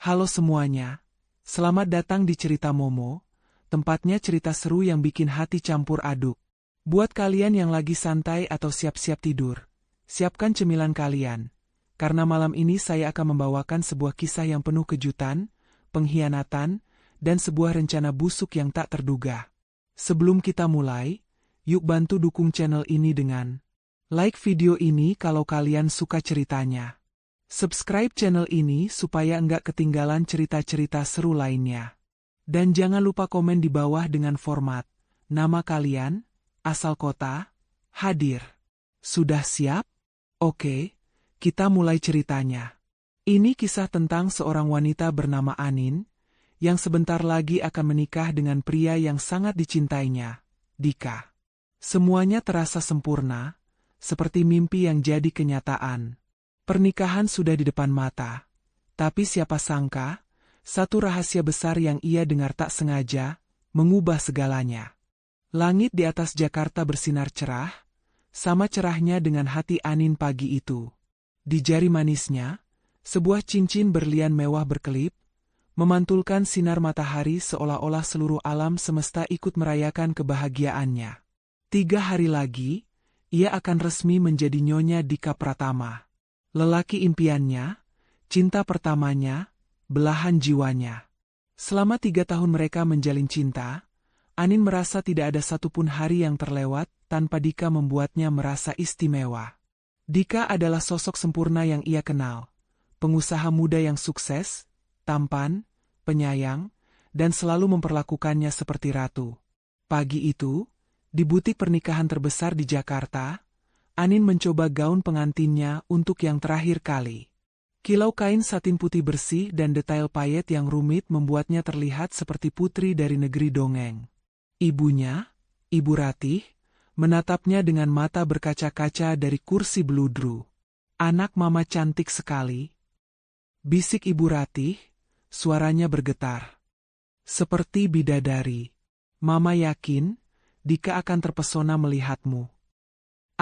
Halo semuanya, selamat datang di Cerita Momo, tempatnya cerita seru yang bikin hati campur aduk. Buat kalian yang lagi santai atau siap-siap tidur, siapkan cemilan kalian, karena malam ini saya akan membawakan sebuah kisah yang penuh kejutan, pengkhianatan, dan sebuah rencana busuk yang tak terduga. Sebelum kita mulai, yuk bantu dukung channel ini dengan like video ini kalau kalian suka ceritanya. Subscribe channel ini supaya enggak ketinggalan cerita-cerita seru lainnya. Dan jangan lupa komen di bawah dengan format nama kalian, asal kota, hadir. Sudah siap? Oke, kita mulai ceritanya. Ini kisah tentang seorang wanita bernama Anin, yang sebentar lagi akan menikah dengan pria yang sangat dicintainya, Dika. Semuanya terasa sempurna, seperti mimpi yang jadi kenyataan. Pernikahan sudah di depan mata, tapi siapa sangka, satu rahasia besar yang ia dengar tak sengaja, mengubah segalanya. Langit di atas Jakarta bersinar cerah, sama cerahnya dengan hati Anin pagi itu. Di jari manisnya, sebuah cincin berlian mewah berkelip, memantulkan sinar matahari seolah-olah seluruh alam semesta ikut merayakan kebahagiaannya. 3 hari lagi, ia akan resmi menjadi Nyonya Dika Pratama. Lelaki impiannya, cinta pertamanya, belahan jiwanya. Selama 3 tahun mereka menjalin cinta, Anin merasa tidak ada satupun hari yang terlewat tanpa Dika membuatnya merasa istimewa. Dika adalah sosok sempurna yang ia kenal, pengusaha muda yang sukses, tampan, penyayang, dan selalu memperlakukannya seperti ratu. Pagi itu, di butik pernikahan terbesar di Jakarta, Anin mencoba gaun pengantinnya untuk yang terakhir kali. Kilau kain satin putih bersih dan detail payet yang rumit membuatnya terlihat seperti putri dari negeri dongeng. Ibunya, Ibu Ratih, menatapnya dengan mata berkaca-kaca dari kursi beludru. "Anak mama cantik sekali," bisik Ibu Ratih, suaranya bergetar. "Seperti bidadari. Mama yakin, Dika akan terpesona melihatmu."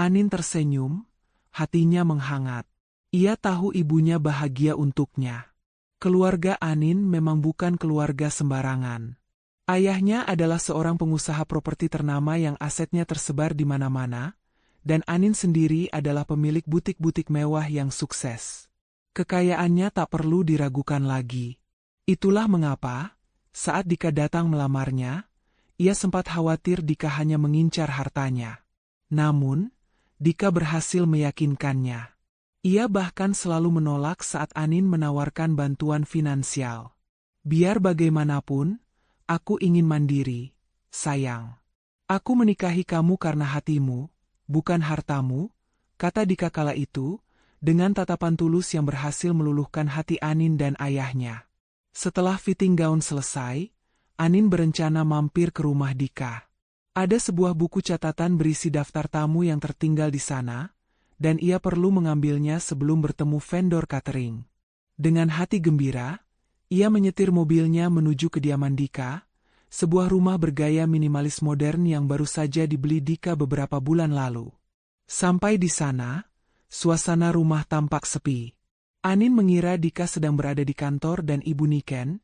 Anin tersenyum, hatinya menghangat. Ia tahu ibunya bahagia untuknya. Keluarga Anin memang bukan keluarga sembarangan. Ayahnya adalah seorang pengusaha properti ternama yang asetnya tersebar di mana-mana, dan Anin sendiri adalah pemilik butik-butik mewah yang sukses. Kekayaannya tak perlu diragukan lagi. Itulah mengapa, saat Dika datang melamarnya, ia sempat khawatir Dika hanya mengincar hartanya. Namun, Dika berhasil meyakinkannya. Ia bahkan selalu menolak saat Anin menawarkan bantuan finansial. "Biar bagaimanapun, aku ingin mandiri, sayang. Aku menikahi kamu karena hatimu, bukan hartamu," kata Dika kala itu, dengan tatapan tulus yang berhasil meluluhkan hati Anin dan ayahnya. Setelah fitting gaun selesai, Anin berencana mampir ke rumah Dika. Ada sebuah buku catatan berisi daftar tamu yang tertinggal di sana, dan ia perlu mengambilnya sebelum bertemu vendor catering. Dengan hati gembira, ia menyetir mobilnya menuju kediaman Dika, sebuah rumah bergaya minimalis modern yang baru saja dibeli Dika beberapa bulan lalu. Sampai di sana, suasana rumah tampak sepi. Anin mengira Dika sedang berada di kantor dan Ibu Niken,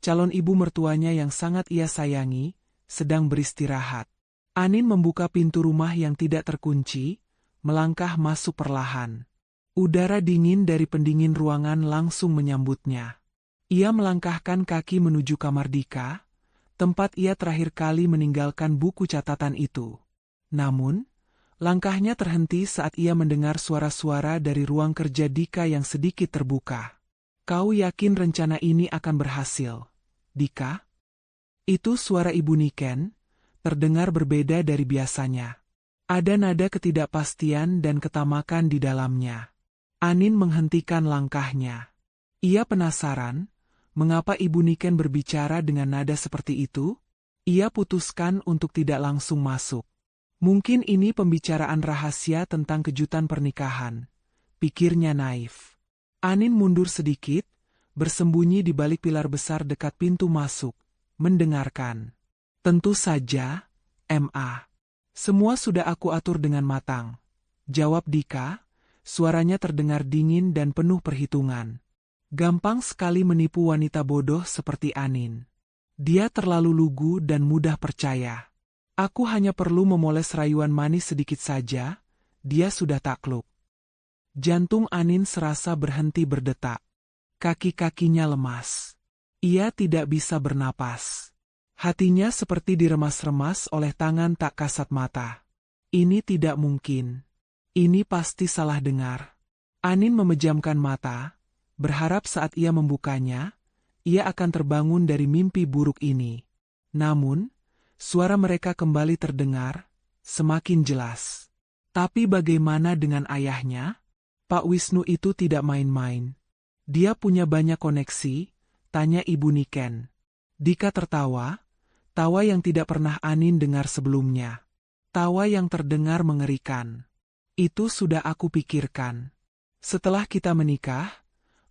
calon ibu mertuanya yang sangat ia sayangi, sedang beristirahat. Anin membuka pintu rumah yang tidak terkunci, melangkah masuk perlahan. Udara dingin dari pendingin ruangan langsung menyambutnya. Ia melangkahkan kaki menuju kamar Dika, tempat ia terakhir kali meninggalkan buku catatan itu. Namun, langkahnya terhenti saat ia mendengar suara-suara dari ruang kerja Dika yang sedikit terbuka. "Kau yakin rencana ini akan berhasil, Dika?" Itu suara Ibu Niken, terdengar berbeda dari biasanya. Ada nada ketidakpastian dan ketamakan di dalamnya. Anin menghentikan langkahnya. Ia penasaran, mengapa Ibu Niken berbicara dengan nada seperti itu? Ia putuskan untuk tidak langsung masuk. Mungkin ini pembicaraan rahasia tentang kejutan pernikahan, pikirnya naif. Anin mundur sedikit, bersembunyi di balik pilar besar dekat pintu masuk, mendengarkan. "Tentu saja, Ma. Semua sudah aku atur dengan matang," jawab Dika, suaranya terdengar dingin dan penuh perhitungan. Gampang sekali menipu wanita bodoh seperti Anin. Dia terlalu lugu dan mudah percaya. Aku hanya perlu memoles rayuan manis sedikit saja, dia sudah takluk. Jantung Anin serasa berhenti berdetak. Kaki-kakinya lemas. Ia tidak bisa bernapas. Hatinya seperti diremas-remas oleh tangan tak kasat mata. Ini tidak mungkin. Ini pasti salah dengar. Anin memejamkan mata, berharap saat ia membukanya, ia akan terbangun dari mimpi buruk ini. Namun, suara mereka kembali terdengar, semakin jelas. Tapi bagaimana dengan ayahnya? Pak Wisnu itu tidak main-main. Dia punya banyak koneksi, tanya Ibu Niken. Dika tertawa, tawa yang tidak pernah Anin dengar sebelumnya. Tawa yang terdengar mengerikan. Itu sudah aku pikirkan. Setelah kita menikah,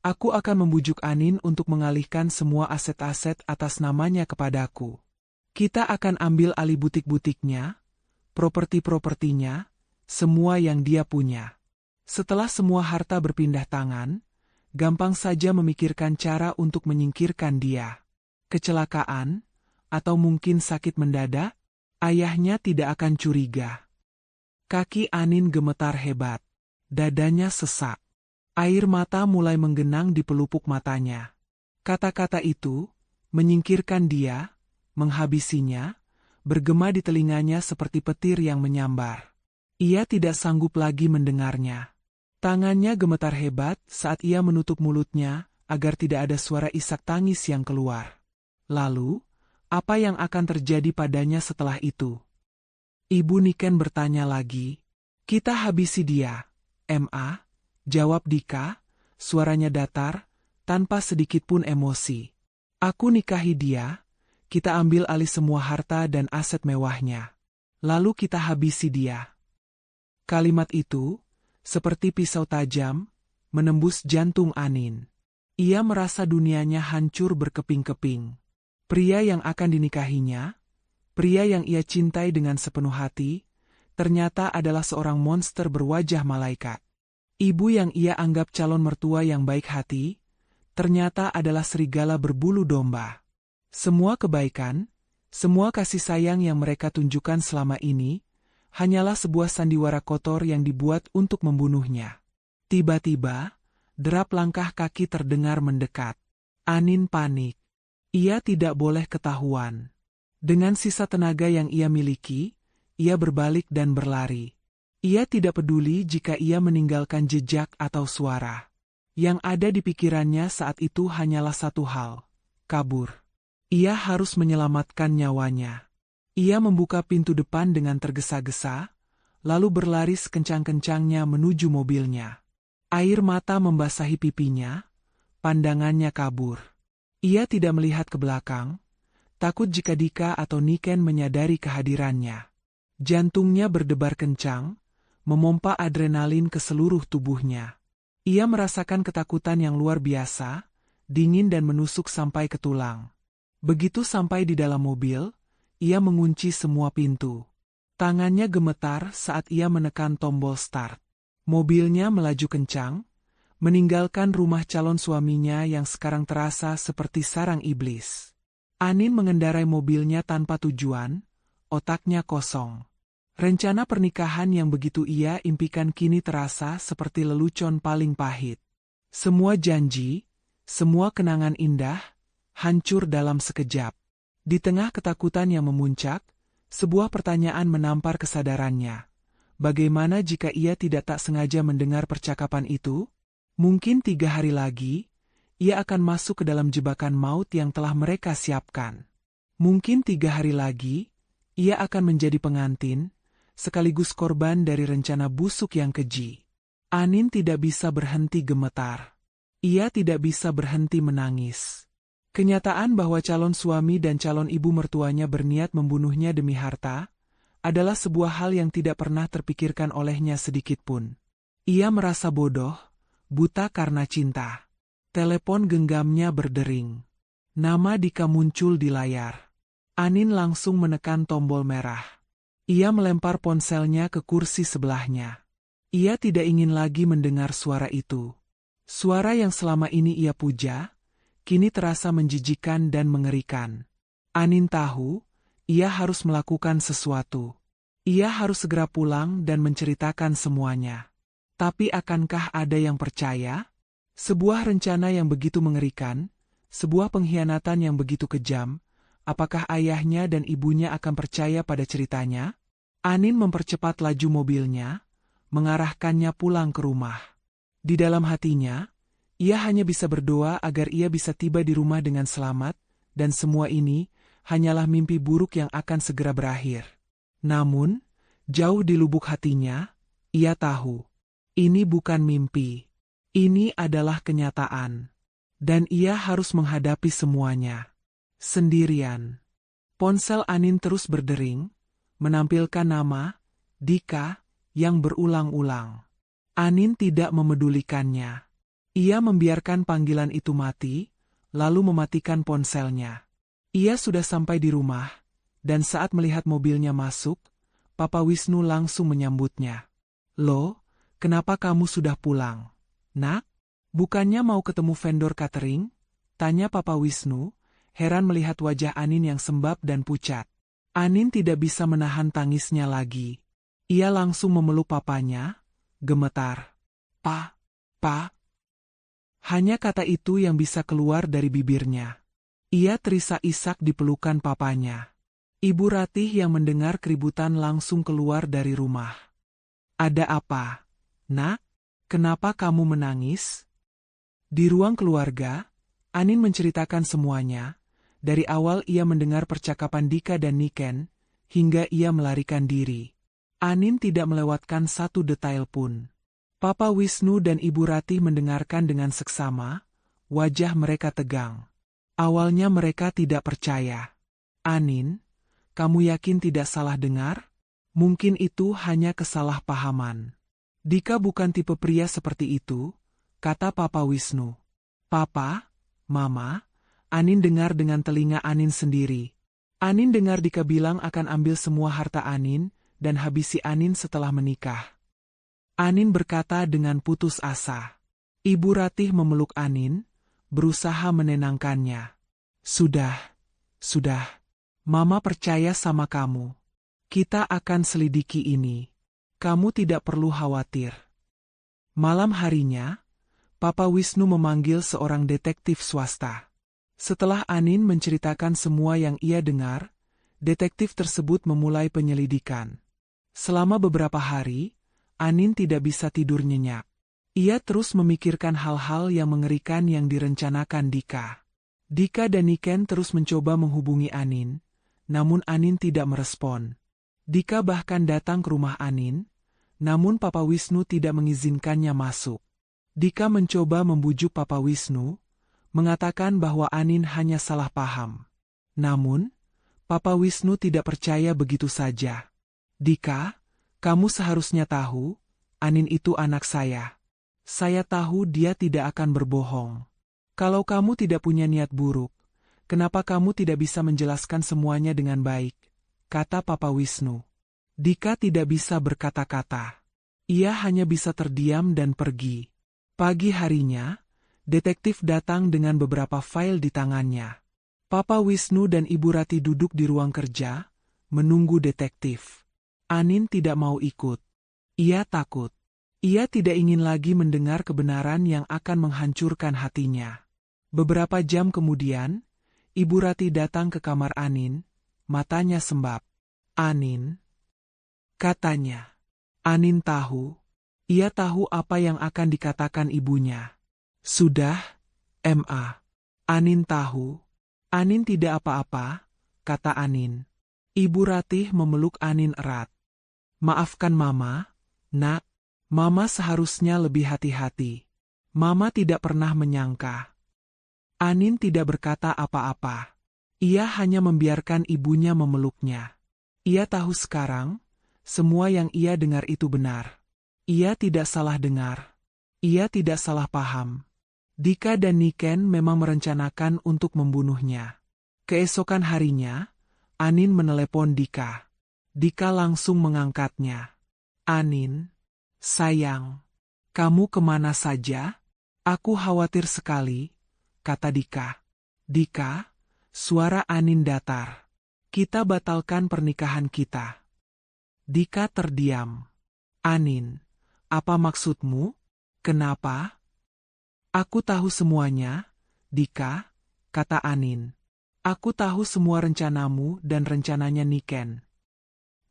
aku akan membujuk Anin untuk mengalihkan semua aset-aset atas namanya kepadaku. Kita akan ambil alih butik-butiknya, properti-propertinya, semua yang dia punya. Setelah semua harta berpindah tangan, gampang saja memikirkan cara untuk menyingkirkan dia. Kecelakaan, atau mungkin sakit mendadak, ayahnya tidak akan curiga. Kaki Anin gemetar hebat. Dadanya sesak. Air mata mulai menggenang di pelupuk matanya. Kata-kata itu, menyingkirkan dia, menghabisinya, bergema di telinganya seperti petir yang menyambar. Ia tidak sanggup lagi mendengarnya. Tangannya gemetar hebat saat ia menutup mulutnya agar tidak ada suara isak tangis yang keluar. Lalu, apa yang akan terjadi padanya setelah itu? Ibu Niken bertanya lagi. Kita habisi dia, Ma, jawab Dika, suaranya datar, tanpa sedikit pun emosi. Aku nikahi dia, kita ambil alih semua harta dan aset mewahnya. Lalu kita habisi dia. Kalimat itu, seperti pisau tajam, menembus jantung Anin. Ia merasa dunianya hancur berkeping-keping. Pria yang akan dinikahinya, pria yang ia cintai dengan sepenuh hati, ternyata adalah seorang monster berwajah malaikat. Ibu yang ia anggap calon mertua yang baik hati, ternyata adalah serigala berbulu domba. Semua kebaikan, semua kasih sayang yang mereka tunjukkan selama ini, hanyalah sebuah sandiwara kotor yang dibuat untuk membunuhnya. Tiba-tiba, derap langkah kaki terdengar mendekat. Anin panik. Ia tidak boleh ketahuan. Dengan sisa tenaga yang ia miliki, ia berbalik dan berlari. Ia tidak peduli jika ia meninggalkan jejak atau suara. Yang ada di pikirannya saat itu hanyalah satu hal, kabur. Ia harus menyelamatkan nyawanya. Ia membuka pintu depan dengan tergesa-gesa, lalu berlari sekencang-kencangnya menuju mobilnya. Air mata membasahi pipinya, pandangannya kabur. Ia tidak melihat ke belakang, takut jika Dika atau Niken menyadari kehadirannya. Jantungnya berdebar kencang, memompa adrenalin ke seluruh tubuhnya. Ia merasakan ketakutan yang luar biasa, dingin dan menusuk sampai ke tulang. Begitu sampai di dalam mobil, ia mengunci semua pintu. Tangannya gemetar saat ia menekan tombol start. Mobilnya melaju kencang, meninggalkan rumah calon suaminya yang sekarang terasa seperti sarang iblis. Anin mengendarai mobilnya tanpa tujuan, otaknya kosong. Rencana pernikahan yang begitu ia impikan kini terasa seperti lelucon paling pahit. Semua janji, semua kenangan indah, hancur dalam sekejap. Di tengah ketakutan yang memuncak, sebuah pertanyaan menampar kesadarannya. Bagaimana jika ia tidak tak sengaja mendengar percakapan itu? Mungkin 3 hari lagi, ia akan masuk ke dalam jebakan maut yang telah mereka siapkan. Mungkin 3 hari lagi, ia akan menjadi pengantin, sekaligus korban dari rencana busuk yang keji. Anin tidak bisa berhenti gemetar. Ia tidak bisa berhenti menangis. Kenyataan bahwa calon suami dan calon ibu mertuanya berniat membunuhnya demi harta, adalah sebuah hal yang tidak pernah terpikirkan olehnya sedikitpun. Ia merasa bodoh, buta karena cinta. Telepon genggamnya berdering. Nama Dika muncul di layar. Anin langsung menekan tombol merah. Ia melempar ponselnya ke kursi sebelahnya. Ia tidak ingin lagi mendengar suara itu. Suara yang selama ini ia puja, kini terasa menjijikan dan mengerikan. Anin tahu, ia harus melakukan sesuatu. Ia harus segera pulang dan menceritakan semuanya. Tapi akankah ada yang percaya? Sebuah rencana yang begitu mengerikan, sebuah pengkhianatan yang begitu kejam, apakah ayahnya dan ibunya akan percaya pada ceritanya? Anin mempercepat laju mobilnya, mengarahkannya pulang ke rumah. Di dalam hatinya, ia hanya bisa berdoa agar ia bisa tiba di rumah dengan selamat, dan semua ini hanyalah mimpi buruk yang akan segera berakhir. Namun, jauh di lubuk hatinya, ia tahu, ini bukan mimpi. Ini adalah kenyataan. Dan ia harus menghadapi semuanya. Sendirian. Ponsel Anin terus berdering, menampilkan nama, Dika, yang berulang-ulang. Anin tidak memedulikannya. Ia membiarkan panggilan itu mati, lalu mematikan ponselnya. Ia sudah sampai di rumah, dan saat melihat mobilnya masuk, Papa Wisnu langsung menyambutnya. "Loh, kenapa kamu sudah pulang? Nak, bukannya mau ketemu vendor catering?" tanya Papa Wisnu, heran melihat wajah Anin yang sembab dan pucat. Anin tidak bisa menahan tangisnya lagi. Ia langsung memeluk papanya, gemetar. "Pa, Pa." Hanya kata itu yang bisa keluar dari bibirnya. Ia terisak-isak di pelukan papanya. Ibu Ratih yang mendengar keributan langsung keluar dari rumah. "Ada apa, Nak? Kenapa kamu menangis?" Di ruang keluarga, Anin menceritakan semuanya. Dari awal ia mendengar percakapan Dika dan Niken, hingga ia melarikan diri. Anin tidak melewatkan satu detail pun. Papa Wisnu dan Ibu Ratih mendengarkan dengan seksama, wajah mereka tegang. Awalnya mereka tidak percaya. "Anin, kamu yakin tidak salah dengar? Mungkin itu hanya kesalahpahaman. Dika bukan tipe pria seperti itu," kata Papa Wisnu. "Papa, Mama," Anin dengar dengan telinga Anin sendiri. Anin dengar Dika bilang akan ambil semua harta Anin, dan habisi Anin setelah menikah. Anin berkata dengan putus asa. Ibu Ratih memeluk Anin, berusaha menenangkannya. Sudah. Mama percaya sama kamu. Kita akan selidiki ini. Kamu tidak perlu khawatir." Malam harinya, Papa Wisnu memanggil seorang detektif swasta. Setelah Anin menceritakan semua yang ia dengar, detektif tersebut memulai penyelidikan. Selama beberapa hari, Anin tidak bisa tidur nyenyak. Ia terus memikirkan hal-hal yang mengerikan yang direncanakan Dika. Dika dan Niken terus mencoba menghubungi Anin, namun Anin tidak merespon. Dika bahkan datang ke rumah Anin, namun Papa Wisnu tidak mengizinkannya masuk. Dika mencoba membujuk Papa Wisnu, mengatakan bahwa Anin hanya salah paham. Namun, Papa Wisnu tidak percaya begitu saja. "Dika, kamu seharusnya tahu, Anin itu anak saya. Saya tahu dia tidak akan berbohong. Kalau kamu tidak punya niat buruk, kenapa kamu tidak bisa menjelaskan semuanya dengan baik?" kata Papa Wisnu. Dika tidak bisa berkata-kata. Ia hanya bisa terdiam dan pergi. Pagi harinya, detektif datang dengan beberapa file di tangannya. Papa Wisnu dan Ibu Ratih duduk di ruang kerja, menunggu detektif. Anin tidak mau ikut. Ia takut. Ia tidak ingin lagi mendengar kebenaran yang akan menghancurkan hatinya. Beberapa jam kemudian, Ibu Ratih datang ke kamar Anin, matanya sembab. "Anin," katanya. Anin tahu. Ia tahu apa yang akan dikatakan ibunya. "Sudah, Ma." Anin tahu. "Anin tidak apa-apa," kata Anin. Ibu Ratih memeluk Anin erat. "Maafkan Mama, Nak. Mama seharusnya lebih hati-hati. Mama tidak pernah menyangka." Anin tidak berkata apa-apa. Ia hanya membiarkan ibunya memeluknya. Ia tahu sekarang, semua yang ia dengar itu benar. Ia tidak salah dengar. Ia tidak salah paham. Dika dan Niken memang merencanakan untuk membunuhnya. Keesokan harinya, Anin menelepon Dika. Dika langsung mengangkatnya. "Anin, sayang, kamu kemana saja? Aku khawatir sekali, kata Dika. Dika, suara Anin datar. Kita batalkan pernikahan kita. Dika terdiam. Anin, apa maksudmu? Kenapa? Aku tahu semuanya, Dika, kata Anin. Aku tahu semua rencanamu dan rencananya Niken.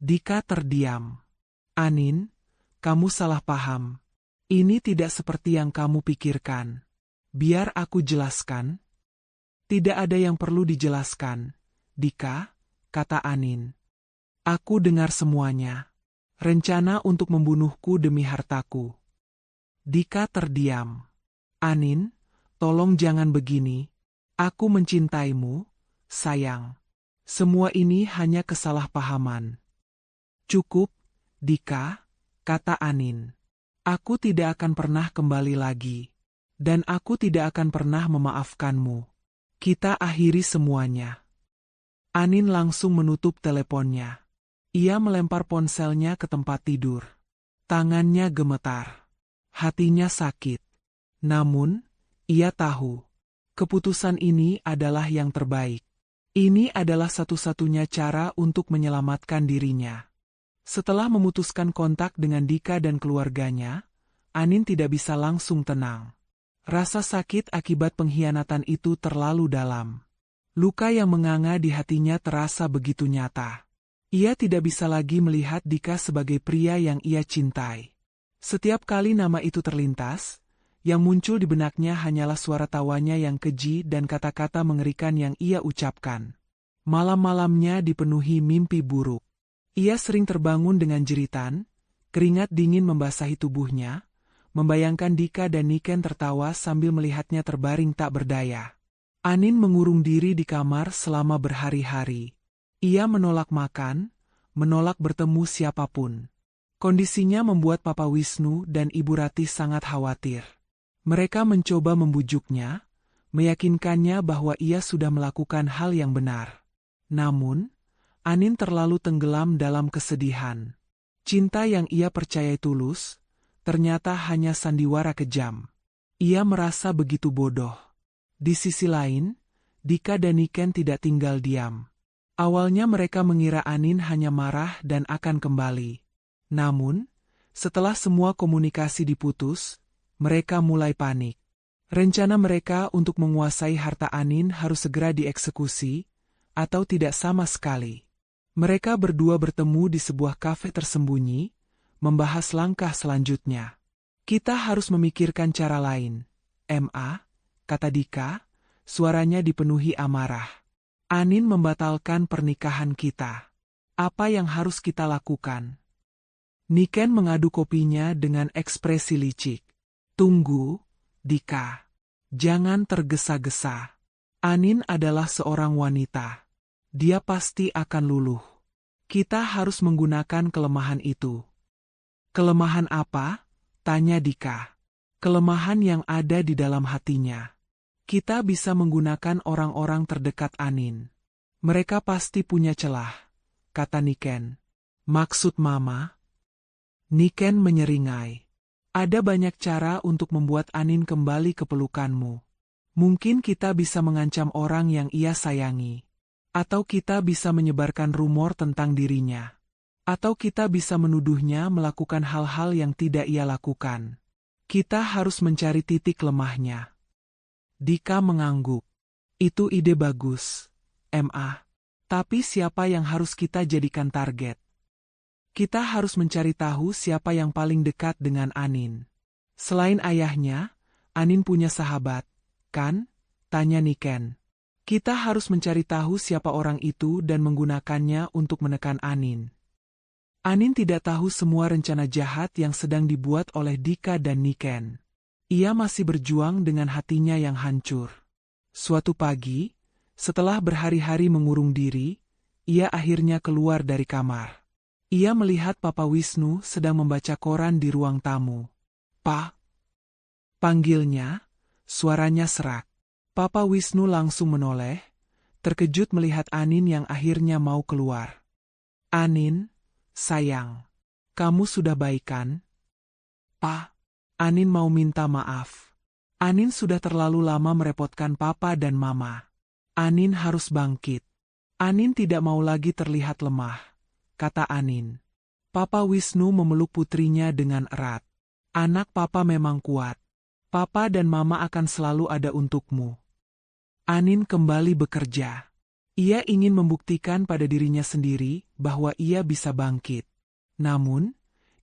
Dika terdiam. Anin, kamu salah paham. Ini tidak seperti yang kamu pikirkan. Biar aku jelaskan. Tidak ada yang perlu dijelaskan, Dika, kata Anin. Aku dengar semuanya. Rencana untuk membunuhku demi hartaku. Dika terdiam. Anin, tolong jangan begini. Aku mencintaimu, sayang. Semua ini hanya kesalahpahaman. Cukup, Dika, kata Anin. Aku tidak akan pernah kembali lagi. Dan aku tidak akan pernah memaafkanmu. Kita akhiri semuanya. Anin langsung menutup teleponnya. Ia melempar ponselnya ke tempat tidur. Tangannya gemetar. Hatinya sakit. Namun, ia tahu. Keputusan ini adalah yang terbaik. Ini adalah satu-satunya cara untuk menyelamatkan dirinya. Setelah memutuskan kontak dengan Dika dan keluarganya, Anin tidak bisa langsung tenang. Rasa sakit akibat pengkhianatan itu terlalu dalam. Luka yang menganga di hatinya terasa begitu nyata. Ia tidak bisa lagi melihat Dika sebagai pria yang ia cintai. Setiap kali nama itu terlintas, yang muncul di benaknya hanyalah suara tawanya yang keji dan kata-kata mengerikan yang ia ucapkan. Malam-malamnya dipenuhi mimpi buruk. Ia sering terbangun dengan jeritan, keringat dingin membasahi tubuhnya, membayangkan Dika dan Niken tertawa sambil melihatnya terbaring tak berdaya. Anin mengurung diri di kamar selama berhari-hari. Ia menolak makan, menolak bertemu siapapun. Kondisinya membuat Papa Wisnu dan Ibu Ratih sangat khawatir. Mereka mencoba membujuknya, meyakinkannya bahwa ia sudah melakukan hal yang benar. Namun, Anin terlalu tenggelam dalam kesedihan. Cinta yang ia percayai tulus, ternyata hanya sandiwara kejam. Ia merasa begitu bodoh. Di sisi lain, Dika dan Niken tidak tinggal diam. Awalnya mereka mengira Anin hanya marah dan akan kembali. Namun, setelah semua komunikasi diputus, mereka mulai panik. Rencana mereka untuk menguasai harta Anin harus segera dieksekusi, atau tidak sama sekali. Mereka berdua bertemu di sebuah kafe tersembunyi, membahas langkah selanjutnya. Kita harus memikirkan cara lain. Ma, kata Dika, suaranya dipenuhi amarah. Anin membatalkan pernikahan kita. Apa yang harus kita lakukan? Niken mengadu kopinya dengan ekspresi licik. Tunggu, Dika. Jangan tergesa-gesa. Anin adalah seorang wanita. Dia pasti akan luluh. Kita harus menggunakan kelemahan itu. Kelemahan apa? Tanya Dika. Kelemahan yang ada di dalam hatinya. Kita bisa menggunakan orang-orang terdekat Anin. Mereka pasti punya celah, kata Niken. Maksud Mama? Niken menyeringai. Ada banyak cara untuk membuat Anin kembali ke pelukanmu. Mungkin kita bisa mengancam orang yang ia sayangi. Atau kita bisa menyebarkan rumor tentang dirinya. Atau kita bisa menuduhnya melakukan hal-hal yang tidak ia lakukan. Kita harus mencari titik lemahnya. Dika mengangguk. Itu ide bagus, Ma. Tapi siapa yang harus kita jadikan target? Kita harus mencari tahu siapa yang paling dekat dengan Anin. Selain ayahnya, Anin punya sahabat, kan? Tanya Niken. Kita harus mencari tahu siapa orang itu dan menggunakannya untuk menekan Anin. Anin tidak tahu semua rencana jahat yang sedang dibuat oleh Dika dan Niken. Ia masih berjuang dengan hatinya yang hancur. Suatu pagi, setelah berhari-hari mengurung diri, ia akhirnya keluar dari kamar. Ia melihat Papa Wisnu sedang membaca koran di ruang tamu. "Pak?" panggilnya, suaranya serak. Papa Wisnu langsung menoleh, terkejut melihat Anin yang akhirnya mau keluar. "Anin, sayang, kamu sudah baik kan?" "Pak, Anin mau minta maaf. Anin sudah terlalu lama merepotkan papa dan mama. Anin harus bangkit. Anin tidak mau lagi terlihat lemah, kata Anin. Papa Wisnu memeluk putrinya dengan erat. Anak papa memang kuat. Papa dan mama akan selalu ada untukmu. Anin kembali bekerja. Ia ingin membuktikan pada dirinya sendiri bahwa ia bisa bangkit. Namun,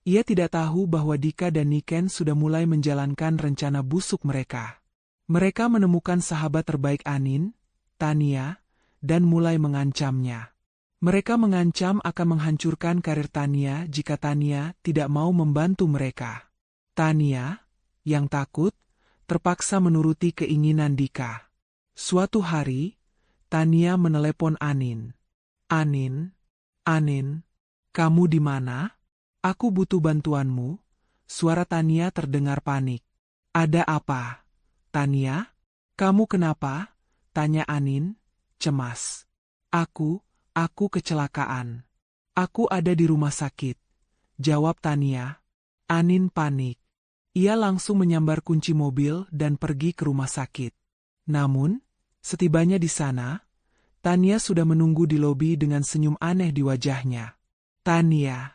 ia tidak tahu bahwa Dika dan Niken sudah mulai menjalankan rencana busuk mereka. Mereka menemukan sahabat terbaik Anin, Tania, dan mulai mengancamnya. Mereka mengancam akan menghancurkan karir Tania jika Tania tidak mau membantu mereka. Tania, yang takut, terpaksa menuruti keinginan Dika. Suatu hari, Tania menelepon Anin. Anin, kamu di mana? Aku butuh bantuanmu. Suara Tania terdengar panik. Ada apa? Tania? Kamu kenapa? Tanya Anin, cemas. Aku kecelakaan. Aku ada di rumah sakit. Jawab Tania. Anin panik. Ia langsung menyambar kunci mobil dan pergi ke rumah sakit. Namun, setibanya di sana, Tania sudah menunggu di lobi dengan senyum aneh di wajahnya. Tania,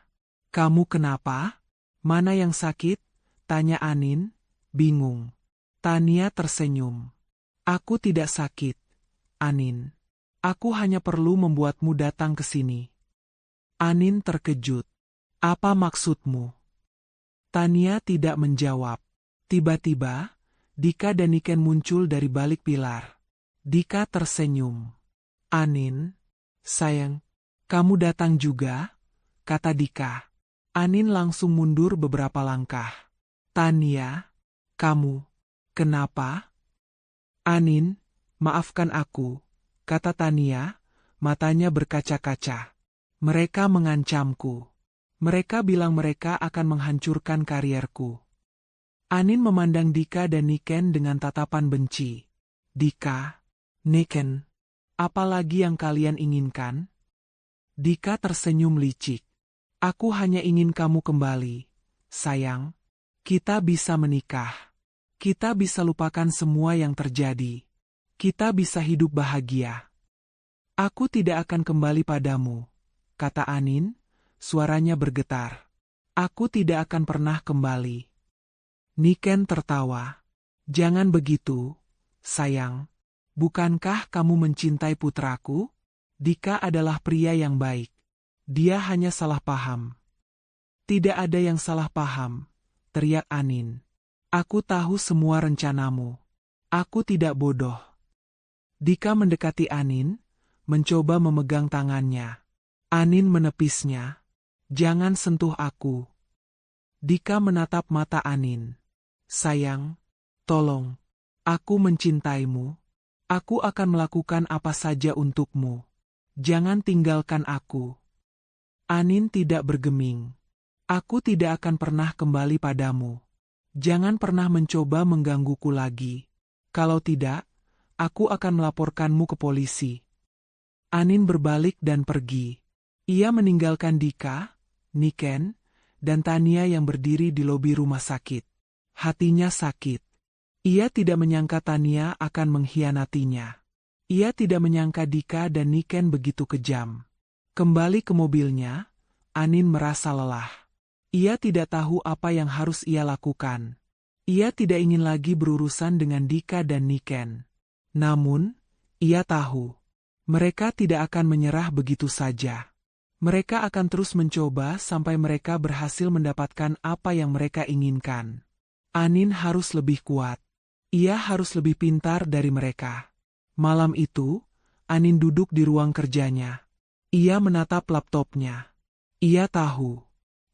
kamu kenapa? Mana yang sakit? Tanya Anin, bingung. Tania tersenyum. Aku tidak sakit, Anin. Aku hanya perlu membuatmu datang ke sini. Anin terkejut. Apa maksudmu? Tania tidak menjawab. Tiba-tiba, Dika dan Niken muncul dari balik pilar. Dika tersenyum. Anin, sayang, kamu datang juga? Kata Dika. Anin langsung mundur beberapa langkah. Tania, kamu, kenapa? Anin, maafkan aku, kata Tania, matanya berkaca-kaca. Mereka mengancamku. Mereka bilang mereka akan menghancurkan karierku. Anin memandang Dika dan Niken dengan tatapan benci. Dika, Niken, apa lagi yang kalian inginkan? Dika tersenyum licik. Aku hanya ingin kamu kembali, sayang. Kita bisa menikah. Kita bisa lupakan semua yang terjadi. Kita bisa hidup bahagia. Aku tidak akan kembali padamu, kata Anin, suaranya bergetar. Aku tidak akan pernah kembali. Niken tertawa. Jangan begitu, sayang. Bukankah kamu mencintai putraku? Dika adalah pria yang baik. Dia hanya salah paham. Tidak ada yang salah paham, teriak Anin. Aku tahu semua rencanamu. Aku tidak bodoh. Dika mendekati Anin, mencoba memegang tangannya. Anin menepisnya. Jangan sentuh aku. Dika menatap mata Anin. Sayang, tolong. Aku mencintaimu. Aku akan melakukan apa saja untukmu. Jangan tinggalkan aku. Anin tidak bergeming. Aku tidak akan pernah kembali padamu. Jangan pernah mencoba menggangguku lagi. Kalau tidak, aku akan melaporkanmu ke polisi. Anin berbalik dan pergi. Ia meninggalkan Dika, Niken, dan Tania yang berdiri di lobi rumah sakit. Hatinya sakit. Ia tidak menyangka Tania akan mengkhianatinya. Ia tidak menyangka Dika dan Niken begitu kejam. Kembali ke mobilnya, Anin merasa lelah. Ia tidak tahu apa yang harus ia lakukan. Ia tidak ingin lagi berurusan dengan Dika dan Niken. Namun, ia tahu, mereka tidak akan menyerah begitu saja. Mereka akan terus mencoba sampai mereka berhasil mendapatkan apa yang mereka inginkan. Anin harus lebih kuat. Ia harus lebih pintar dari mereka. Malam itu, Anin duduk di ruang kerjanya. Ia menatap laptopnya. Ia tahu.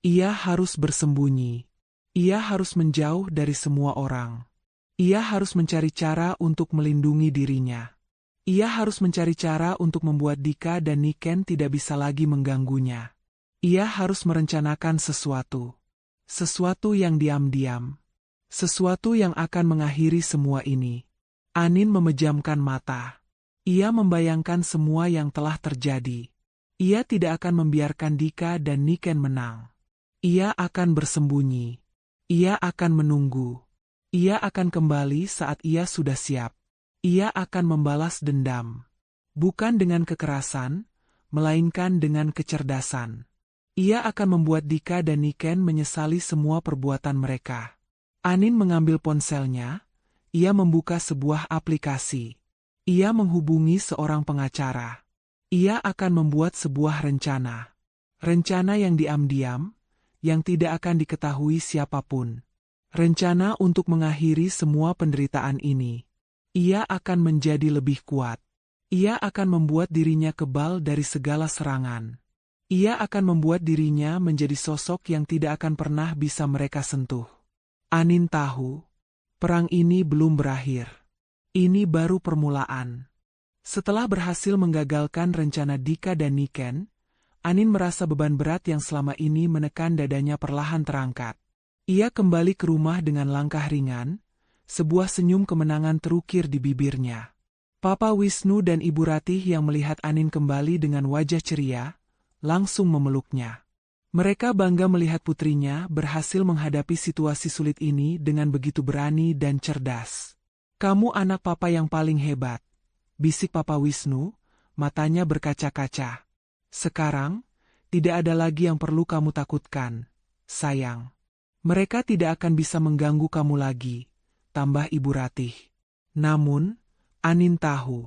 Ia harus bersembunyi. Ia harus menjauh dari semua orang. Ia harus mencari cara untuk melindungi dirinya. Ia harus mencari cara untuk membuat Dika dan Niken tidak bisa lagi mengganggunya. Ia harus merencanakan sesuatu. Sesuatu yang diam-diam. Sesuatu yang akan mengakhiri semua ini. Anin memejamkan mata. Ia membayangkan semua yang telah terjadi. Ia tidak akan membiarkan Dika dan Niken menang. Ia akan bersembunyi. Ia akan menunggu. Ia akan kembali saat ia sudah siap. Ia akan membalas dendam. Bukan dengan kekerasan, melainkan dengan kecerdasan. Ia akan membuat Dika dan Niken menyesali semua perbuatan mereka. Anin mengambil ponselnya. Ia membuka sebuah aplikasi. Ia menghubungi seorang pengacara. Ia akan membuat sebuah rencana. Rencana yang diam-diam, yang tidak akan diketahui siapapun. Rencana untuk mengakhiri semua penderitaan ini. Ia akan menjadi lebih kuat. Ia akan membuat dirinya kebal dari segala serangan. Ia akan membuat dirinya menjadi sosok yang tidak akan pernah bisa mereka sentuh. Anin tahu, perang ini belum berakhir. Ini baru permulaan. Setelah berhasil menggagalkan rencana Dika dan Niken, Anin merasa beban berat yang selama ini menekan dadanya perlahan terangkat. Ia kembali ke rumah dengan langkah ringan, sebuah senyum kemenangan terukir di bibirnya. Papa Wisnu dan Ibu Ratih yang melihat Anin kembali dengan wajah ceria, langsung memeluknya. Mereka bangga melihat putrinya berhasil menghadapi situasi sulit ini dengan begitu berani dan cerdas. "Kamu anak papa yang paling hebat," bisik Papa Wisnu, matanya berkaca-kaca. "Sekarang, tidak ada lagi yang perlu kamu takutkan, sayang. Mereka tidak akan bisa mengganggu kamu lagi," tambah Ibu Ratih. Namun, Anin tahu,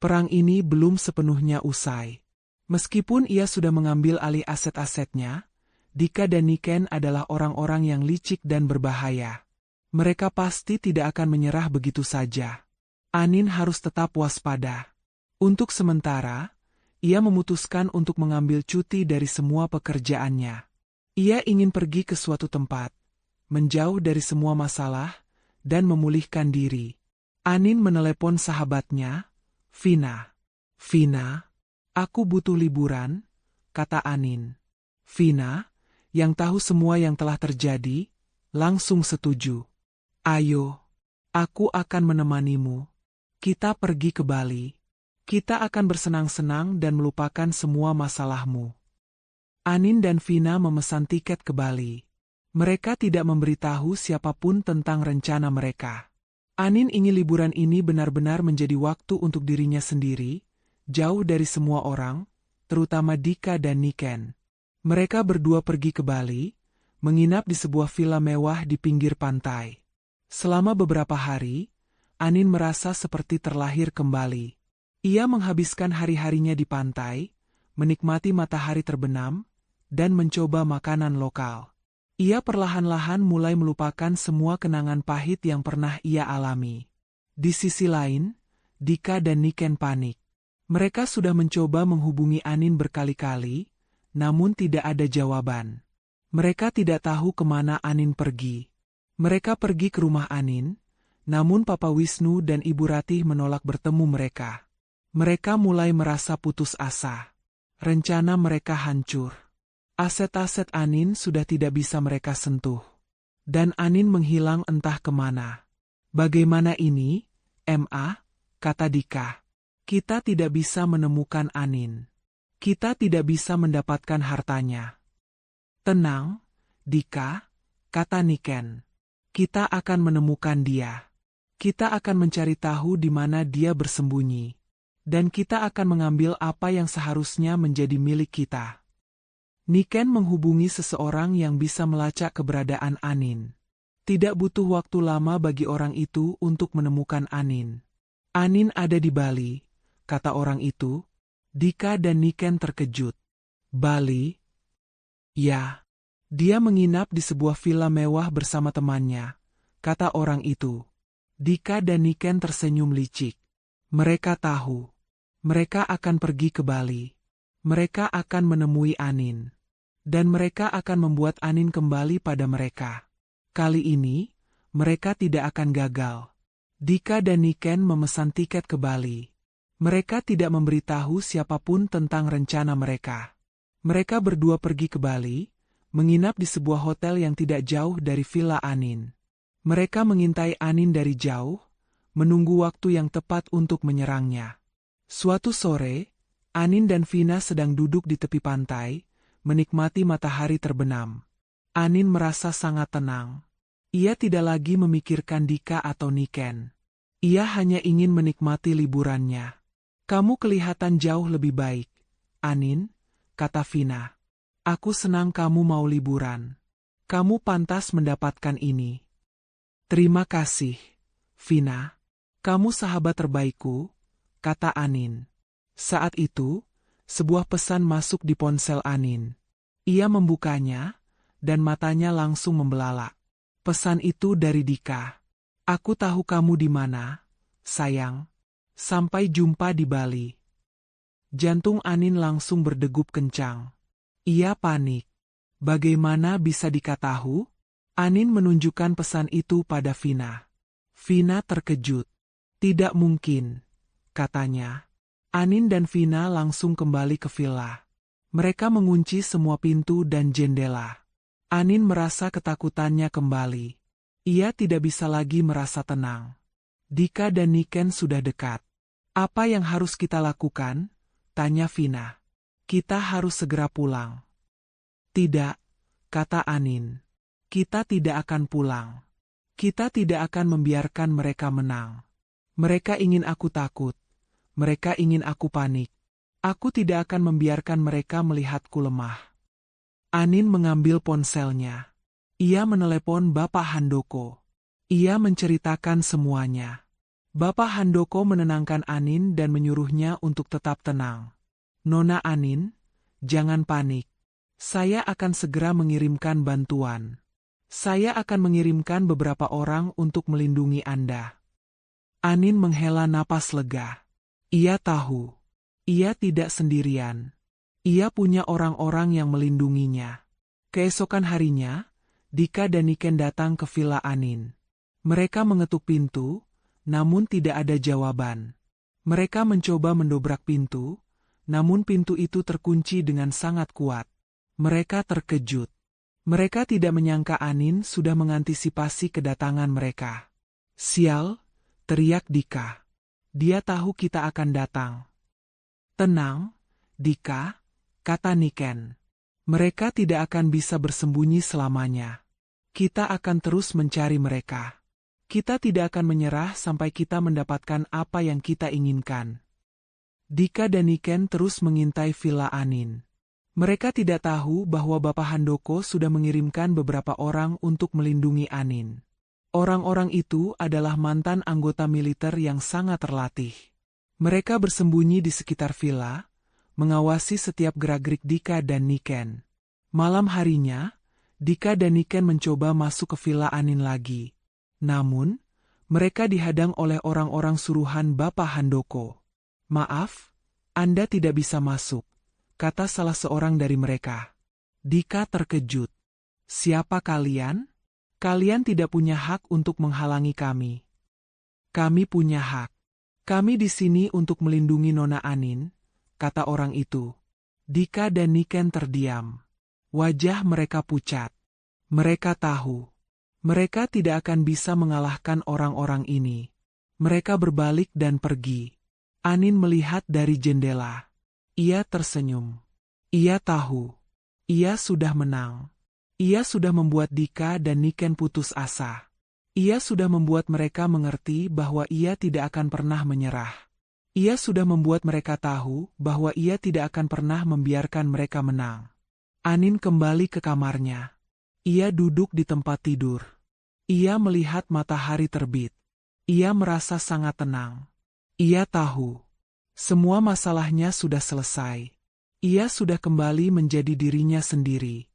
perang ini belum sepenuhnya usai. Meskipun ia sudah mengambil alih aset-asetnya, Dika dan Niken adalah orang-orang yang licik dan berbahaya. Mereka pasti tidak akan menyerah begitu saja. Anin harus tetap waspada. Untuk sementara, ia memutuskan untuk mengambil cuti dari semua pekerjaannya. Ia ingin pergi ke suatu tempat, menjauh dari semua masalah, dan memulihkan diri. Anin menelepon sahabatnya, Vina. "Vina, aku butuh liburan," kata Anin. Vina, yang tahu semua yang telah terjadi, langsung setuju. "Ayo, aku akan menemanimu. Kita pergi ke Bali. Kita akan bersenang-senang dan melupakan semua masalahmu." Anin dan Vina memesan tiket ke Bali. Mereka tidak memberitahu siapapun tentang rencana mereka. Anin ingin liburan ini benar-benar menjadi waktu untuk dirinya sendiri, jauh dari semua orang, terutama Dika dan Niken. Mereka berdua pergi ke Bali, menginap di sebuah villa mewah di pinggir pantai. Selama beberapa hari, Anin merasa seperti terlahir kembali. Ia menghabiskan hari-harinya di pantai, menikmati matahari terbenam, dan mencoba makanan lokal. Ia perlahan-lahan mulai melupakan semua kenangan pahit yang pernah ia alami. Di sisi lain, Dika dan Niken panik. Mereka sudah mencoba menghubungi Anin berkali-kali, namun tidak ada jawaban. Mereka tidak tahu kemana Anin pergi. Mereka pergi ke rumah Anin, namun Papa Wisnu dan Ibu Ratih menolak bertemu mereka. Mereka mulai merasa putus asa. Rencana mereka hancur. Aset-aset Anin sudah tidak bisa mereka sentuh. Dan Anin menghilang entah kemana. "Bagaimana ini, Ma?" kata Dika. "Kita tidak bisa menemukan Anin. Kita tidak bisa mendapatkan hartanya." "Tenang, Dika," kata Niken. "Kita akan menemukan dia. Kita akan mencari tahu di mana dia bersembunyi. Dan kita akan mengambil apa yang seharusnya menjadi milik kita." Niken menghubungi seseorang yang bisa melacak keberadaan Anin. Tidak butuh waktu lama bagi orang itu untuk menemukan Anin. "Anin ada di Bali," kata orang itu. Dika dan Niken terkejut. "Bali?" "Ya. Dia menginap di sebuah villa mewah bersama temannya," kata orang itu. Dika dan Niken tersenyum licik. Mereka tahu. Mereka akan pergi ke Bali. Mereka akan menemui Anin. Dan mereka akan membuat Anin kembali pada mereka. Kali ini, mereka tidak akan gagal. Dika dan Niken memesan tiket ke Bali. Mereka tidak memberitahu siapapun tentang rencana mereka. Mereka berdua pergi ke Bali, menginap di sebuah hotel yang tidak jauh dari villa Anin. Mereka mengintai Anin dari jauh, menunggu waktu yang tepat untuk menyerangnya. Suatu sore, Anin dan Vina sedang duduk di tepi pantai, menikmati matahari terbenam. Anin merasa sangat tenang. Ia tidak lagi memikirkan Dika atau Niken. Ia hanya ingin menikmati liburannya. Kamu kelihatan jauh lebih baik, Anin, kata Vina. Aku senang kamu mau liburan. Kamu pantas mendapatkan ini. Terima kasih, Vina. Kamu sahabat terbaikku, kata Anin. Saat itu, sebuah pesan masuk di ponsel Anin. Ia membukanya, dan matanya langsung membelalak. Pesan itu dari Dika. Aku tahu kamu di mana, sayang. Sampai jumpa di Bali. Jantung Anin langsung berdegup kencang. Ia panik. Bagaimana bisa Dika tahu? Anin menunjukkan pesan itu pada Vina. Vina terkejut. Tidak mungkin, katanya. Anin dan Vina langsung kembali ke villa. Mereka mengunci semua pintu dan jendela. Anin merasa ketakutannya kembali. Ia tidak bisa lagi merasa tenang. Dika dan Niken sudah dekat. Apa yang harus kita lakukan? Tanya Vina. Kita harus segera pulang. Tidak, kata Anin. Kita tidak akan pulang. Kita tidak akan membiarkan mereka menang. Mereka ingin aku takut. Mereka ingin aku panik. Aku tidak akan membiarkan mereka melihatku lemah. Anin mengambil ponselnya. Ia menelepon Bapak Handoko. Ia menceritakan semuanya. Bapak Handoko menenangkan Anin dan menyuruhnya untuk tetap tenang. Nona Anin, jangan panik. Saya akan segera mengirimkan bantuan. Saya akan mengirimkan beberapa orang untuk melindungi Anda. Anin menghela napas lega. Ia tahu. Ia tidak sendirian. Ia punya orang-orang yang melindunginya. Keesokan harinya, Dika dan Niken datang ke villa Anin. Mereka mengetuk pintu, namun tidak ada jawaban. Mereka mencoba mendobrak pintu, namun pintu itu terkunci dengan sangat kuat. Mereka terkejut. Mereka tidak menyangka Anin sudah mengantisipasi kedatangan mereka. Sial, teriak Dika. Dia tahu kita akan datang. Tenang, Dika, kata Niken. Mereka tidak akan bisa bersembunyi selamanya. Kita akan terus mencari mereka. Kita tidak akan menyerah sampai kita mendapatkan apa yang kita inginkan. Dika dan Niken terus mengintai villa Anin. Mereka tidak tahu bahwa Bapak Handoko sudah mengirimkan beberapa orang untuk melindungi Anin. Orang-orang itu adalah mantan anggota militer yang sangat terlatih. Mereka bersembunyi di sekitar villa, mengawasi setiap gerak-gerik Dika dan Niken. Malam harinya, Dika dan Niken mencoba masuk ke villa Anin lagi. Namun, mereka dihadang oleh orang-orang suruhan Bapak Handoko. Maaf, Anda tidak bisa masuk, kata salah seorang dari mereka. Dika terkejut. Siapa kalian? Kalian tidak punya hak untuk menghalangi kami. Kami punya hak. Kami di sini untuk melindungi Nona Anin, kata orang itu. Dika dan Niken terdiam. Wajah mereka pucat. Mereka tahu. Mereka tidak akan bisa mengalahkan orang-orang ini. Mereka berbalik dan pergi. Anin melihat dari jendela. Ia tersenyum. Ia tahu. Ia sudah menang. Ia sudah membuat Dika dan Niken putus asa. Ia sudah membuat mereka mengerti bahwa ia tidak akan pernah menyerah. Ia sudah membuat mereka tahu bahwa ia tidak akan pernah membiarkan mereka menang. Anin kembali ke kamarnya. Ia duduk di tempat tidur. Ia melihat matahari terbit. Ia merasa sangat tenang. Ia tahu. Semua masalahnya sudah selesai. Ia sudah kembali menjadi dirinya sendiri.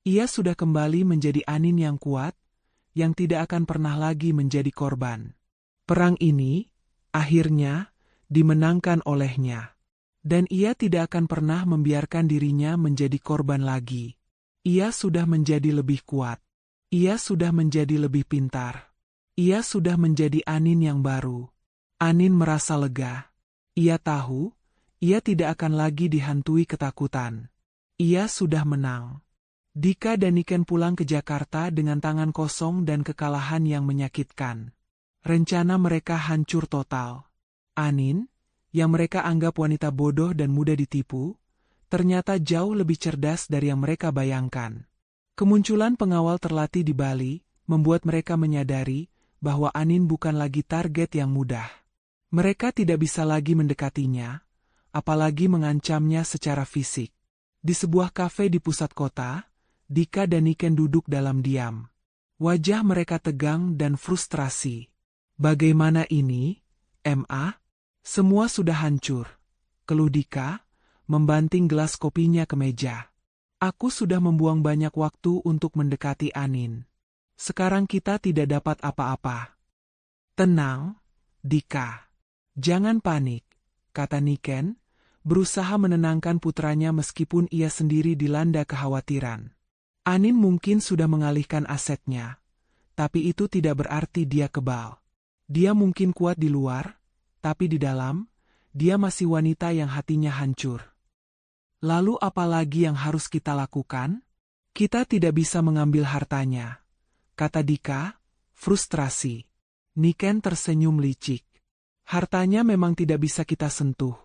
Ia sudah kembali menjadi Anin yang kuat, yang tidak akan pernah lagi menjadi korban. Perang ini, akhirnya, dimenangkan olehnya. Dan ia tidak akan pernah membiarkan dirinya menjadi korban lagi. Ia sudah menjadi lebih kuat. Ia sudah menjadi lebih pintar. Ia sudah menjadi Anin yang baru. Anin merasa lega. Ia tahu, ia tidak akan lagi dihantui ketakutan. Ia sudah menang. Dika dan Niken pulang ke Jakarta dengan tangan kosong dan kekalahan yang menyakitkan. Rencana mereka hancur total. Anin, yang mereka anggap wanita bodoh dan mudah ditipu, ternyata jauh lebih cerdas dari yang mereka bayangkan. Kemunculan pengawal terlatih di Bali membuat mereka menyadari bahwa Anin bukan lagi target yang mudah. Mereka tidak bisa lagi mendekatinya, apalagi mengancamnya secara fisik. Di sebuah kafe di pusat kota, Dika dan Niken duduk dalam diam. Wajah mereka tegang dan frustrasi. Bagaimana ini, Ma? Semua sudah hancur, keluh Dika, membanting gelas kopinya ke meja. Aku sudah membuang banyak waktu untuk mendekati Anin. Sekarang kita tidak dapat apa-apa. Tenang, Dika. Jangan panik, kata Niken, berusaha menenangkan putranya meskipun ia sendiri dilanda kekhawatiran. Anin mungkin sudah mengalihkan asetnya, tapi itu tidak berarti dia kebal. Dia mungkin kuat di luar, tapi di dalam, dia masih wanita yang hatinya hancur. Lalu apa lagi yang harus kita lakukan? Kita tidak bisa mengambil hartanya, kata Dika, frustrasi. Niken tersenyum licik. Hartanya memang tidak bisa kita sentuh,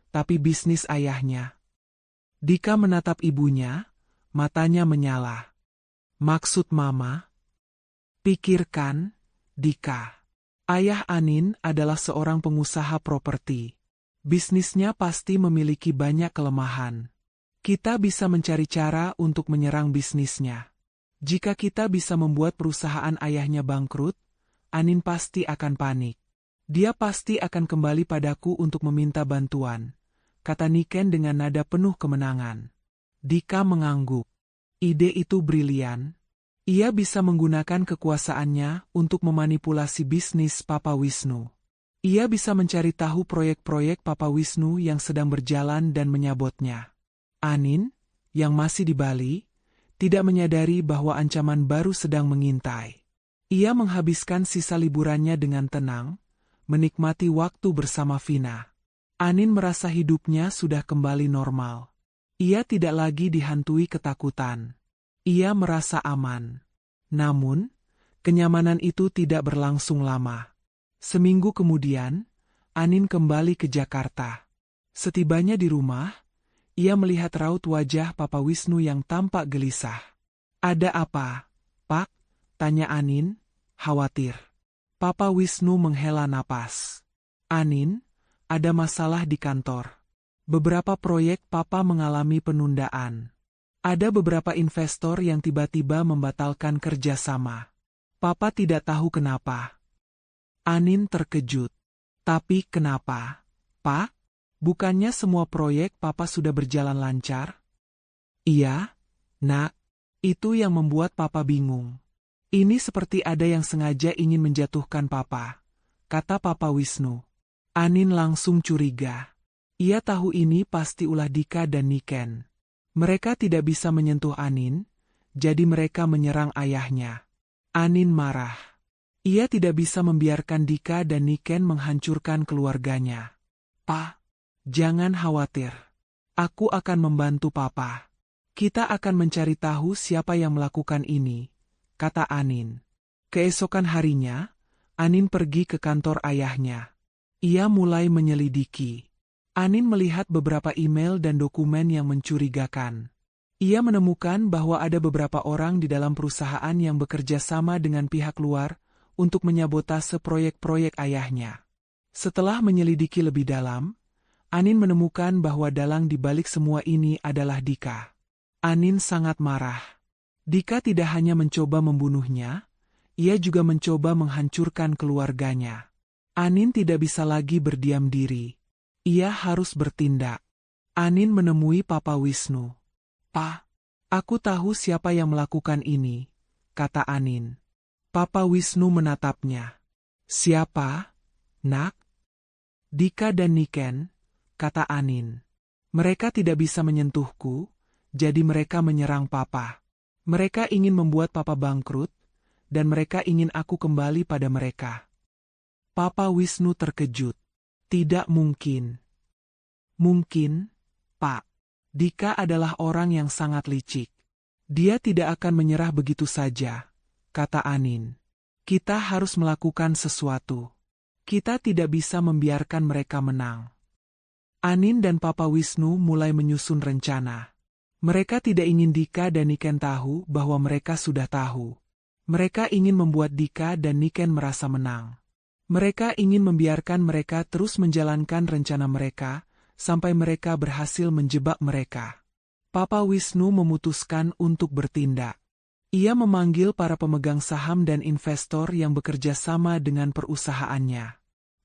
tapi bisnis ayahnya. Dika menatap ibunya, matanya menyala. Maksud Mama? Pikirkan, Dika. Ayah Anin adalah seorang pengusaha properti. Bisnisnya pasti memiliki banyak kelemahan. Kita bisa mencari cara untuk menyerang bisnisnya. Jika kita bisa membuat perusahaan ayahnya bangkrut, Anin pasti akan panik. Dia pasti akan kembali padaku untuk meminta bantuan, kata Niken dengan nada penuh kemenangan. Dika mengangguk. Ide itu brilian. Ia bisa menggunakan kekuasaannya untuk memanipulasi bisnis Papa Wisnu. Ia bisa mencari tahu proyek-proyek Papa Wisnu yang sedang berjalan dan menyabotnya. Anin, yang masih di Bali, tidak menyadari bahwa ancaman baru sedang mengintai. Ia menghabiskan sisa liburannya dengan tenang, menikmati waktu bersama Vina. Anin merasa hidupnya sudah kembali normal. Ia tidak lagi dihantui ketakutan. Ia merasa aman. Namun, kenyamanan itu tidak berlangsung lama. Seminggu kemudian, Anin kembali ke Jakarta. Setibanya di rumah, ia melihat raut wajah Papa Wisnu yang tampak gelisah. Ada apa, Pak? Tanya Anin, khawatir. Papa Wisnu menghela napas. Anin, ada masalah di kantor. Beberapa proyek Papa mengalami penundaan. Ada beberapa investor yang tiba-tiba membatalkan kerjasama. Papa tidak tahu kenapa. Anin terkejut. Tapi kenapa, Pak? Bukannya semua proyek Papa sudah berjalan lancar? Iya, Nak. Itu yang membuat Papa bingung. Ini seperti ada yang sengaja ingin menjatuhkan Papa, kata Papa Wisnu. Anin langsung curiga. Ia tahu ini pasti ulah Dika dan Niken. Mereka tidak bisa menyentuh Anin, jadi mereka menyerang ayahnya. Anin marah. Ia tidak bisa membiarkan Dika dan Niken menghancurkan keluarganya. Pa, jangan khawatir. Aku akan membantu Papa. Kita akan mencari tahu siapa yang melakukan ini, kata Anin. Keesokan harinya, Anin pergi ke kantor ayahnya. Ia mulai menyelidiki. Anin melihat beberapa email dan dokumen yang mencurigakan. Ia menemukan bahwa ada beberapa orang di dalam perusahaan yang bekerja sama dengan pihak luar untuk menyabotase proyek-proyek ayahnya. Setelah menyelidiki lebih dalam, Anin menemukan bahwa dalang di balik semua ini adalah Dika. Anin sangat marah. Dika tidak hanya mencoba membunuhnya, ia juga mencoba menghancurkan keluarganya. Anin tidak bisa lagi berdiam diri. Ia harus bertindak. Anin menemui Papa Wisnu. Pa, aku tahu siapa yang melakukan ini, kata Anin. Papa Wisnu menatapnya. Siapa, Nak? Dika dan Niken, kata Anin. Mereka tidak bisa menyentuhku, jadi mereka menyerang Papa. Mereka ingin membuat Papa bangkrut, dan mereka ingin aku kembali pada mereka. Papa Wisnu terkejut. Tidak mungkin. Mungkin, Pak. Dika adalah orang yang sangat licik. Dia tidak akan menyerah begitu saja, kata Anin. Kita harus melakukan sesuatu. Kita tidak bisa membiarkan mereka menang. Anin dan Papa Wisnu mulai menyusun rencana. Mereka tidak ingin Dika dan Niken tahu bahwa mereka sudah tahu. Mereka ingin membuat Dika dan Niken merasa menang. Mereka ingin membiarkan mereka terus menjalankan rencana mereka, sampai mereka berhasil menjebak mereka. Papa Wisnu memutuskan untuk bertindak. Ia memanggil para pemegang saham dan investor yang bekerja sama dengan perusahaannya.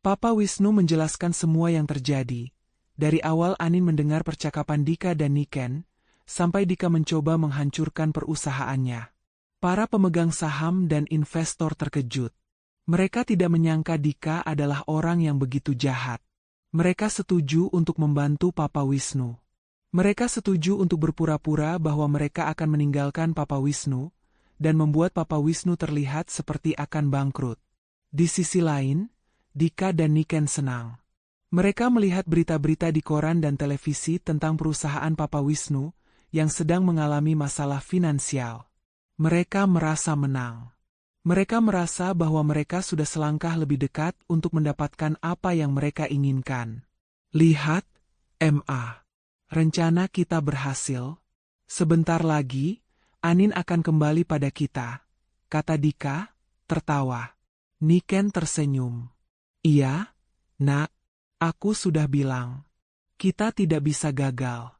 Papa Wisnu menjelaskan semua yang terjadi. Dari awal Anin mendengar percakapan Dika dan Niken, sampai Dika mencoba menghancurkan perusahaannya. Para pemegang saham dan investor terkejut. Mereka tidak menyangka Dika adalah orang yang begitu jahat. Mereka setuju untuk membantu Papa Wisnu. Mereka setuju untuk berpura-pura bahwa mereka akan meninggalkan Papa Wisnu, dan membuat Papa Wisnu terlihat seperti akan bangkrut. Di sisi lain, Dika dan Niken senang. Mereka melihat berita-berita di koran dan televisi tentang perusahaan Papa Wisnu yang sedang mengalami masalah finansial. Mereka merasa menang. Mereka merasa bahwa mereka sudah selangkah lebih dekat untuk mendapatkan apa yang mereka inginkan. Lihat, Ma. Rencana kita berhasil. Sebentar lagi, Anin akan kembali pada kita, kata Dika, tertawa. Niken tersenyum. Iya, Nak, aku sudah bilang. Kita tidak bisa gagal.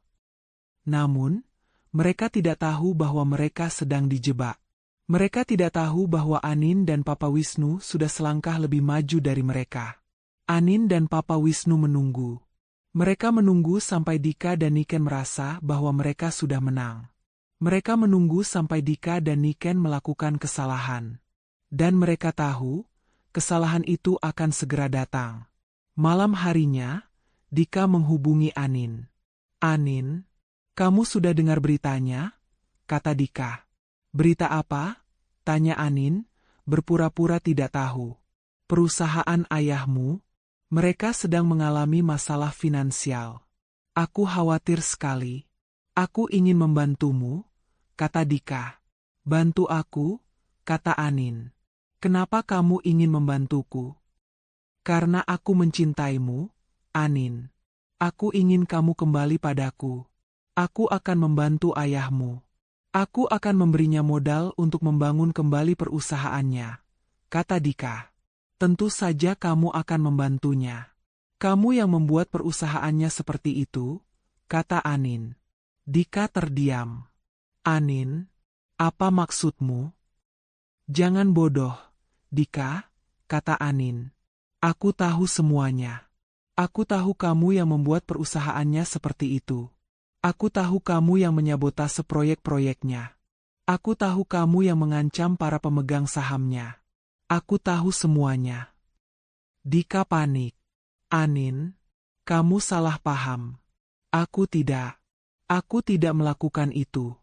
Namun, mereka tidak tahu bahwa mereka sedang dijebak. Mereka tidak tahu bahwa Anin dan Papa Wisnu sudah selangkah lebih maju dari mereka. Anin dan Papa Wisnu menunggu. Mereka menunggu sampai Dika dan Niken merasa bahwa mereka sudah menang. Mereka menunggu sampai Dika dan Niken melakukan kesalahan. Dan mereka tahu, kesalahan itu akan segera datang. Malam harinya, Dika menghubungi Anin. Anin, kamu sudah dengar beritanya? Kata Dika. Berita apa? Tanya Anin, berpura-pura tidak tahu. Perusahaan ayahmu, mereka sedang mengalami masalah finansial. Aku khawatir sekali. Aku ingin membantumu, kata Dika. Bantu aku, kata Anin. Kenapa kamu ingin membantuku? Karena aku mencintaimu, Anin. Aku ingin kamu kembali padaku. Aku akan membantu ayahmu. Aku akan memberinya modal untuk membangun kembali perusahaannya, kata Dika. Tentu saja kamu akan membantunya. Kamu yang membuat perusahaannya seperti itu, kata Anin. Dika terdiam. Anin, apa maksudmu? Jangan bodoh, Dika, kata Anin. Aku tahu semuanya. Aku tahu kamu yang membuat perusahaannya seperti itu. Aku tahu kamu yang menyabotase proyek-proyeknya. Aku tahu kamu yang mengancam para pemegang sahamnya. Aku tahu semuanya. Dika panik. Anin, kamu salah paham. Aku tidak. Aku tidak melakukan itu.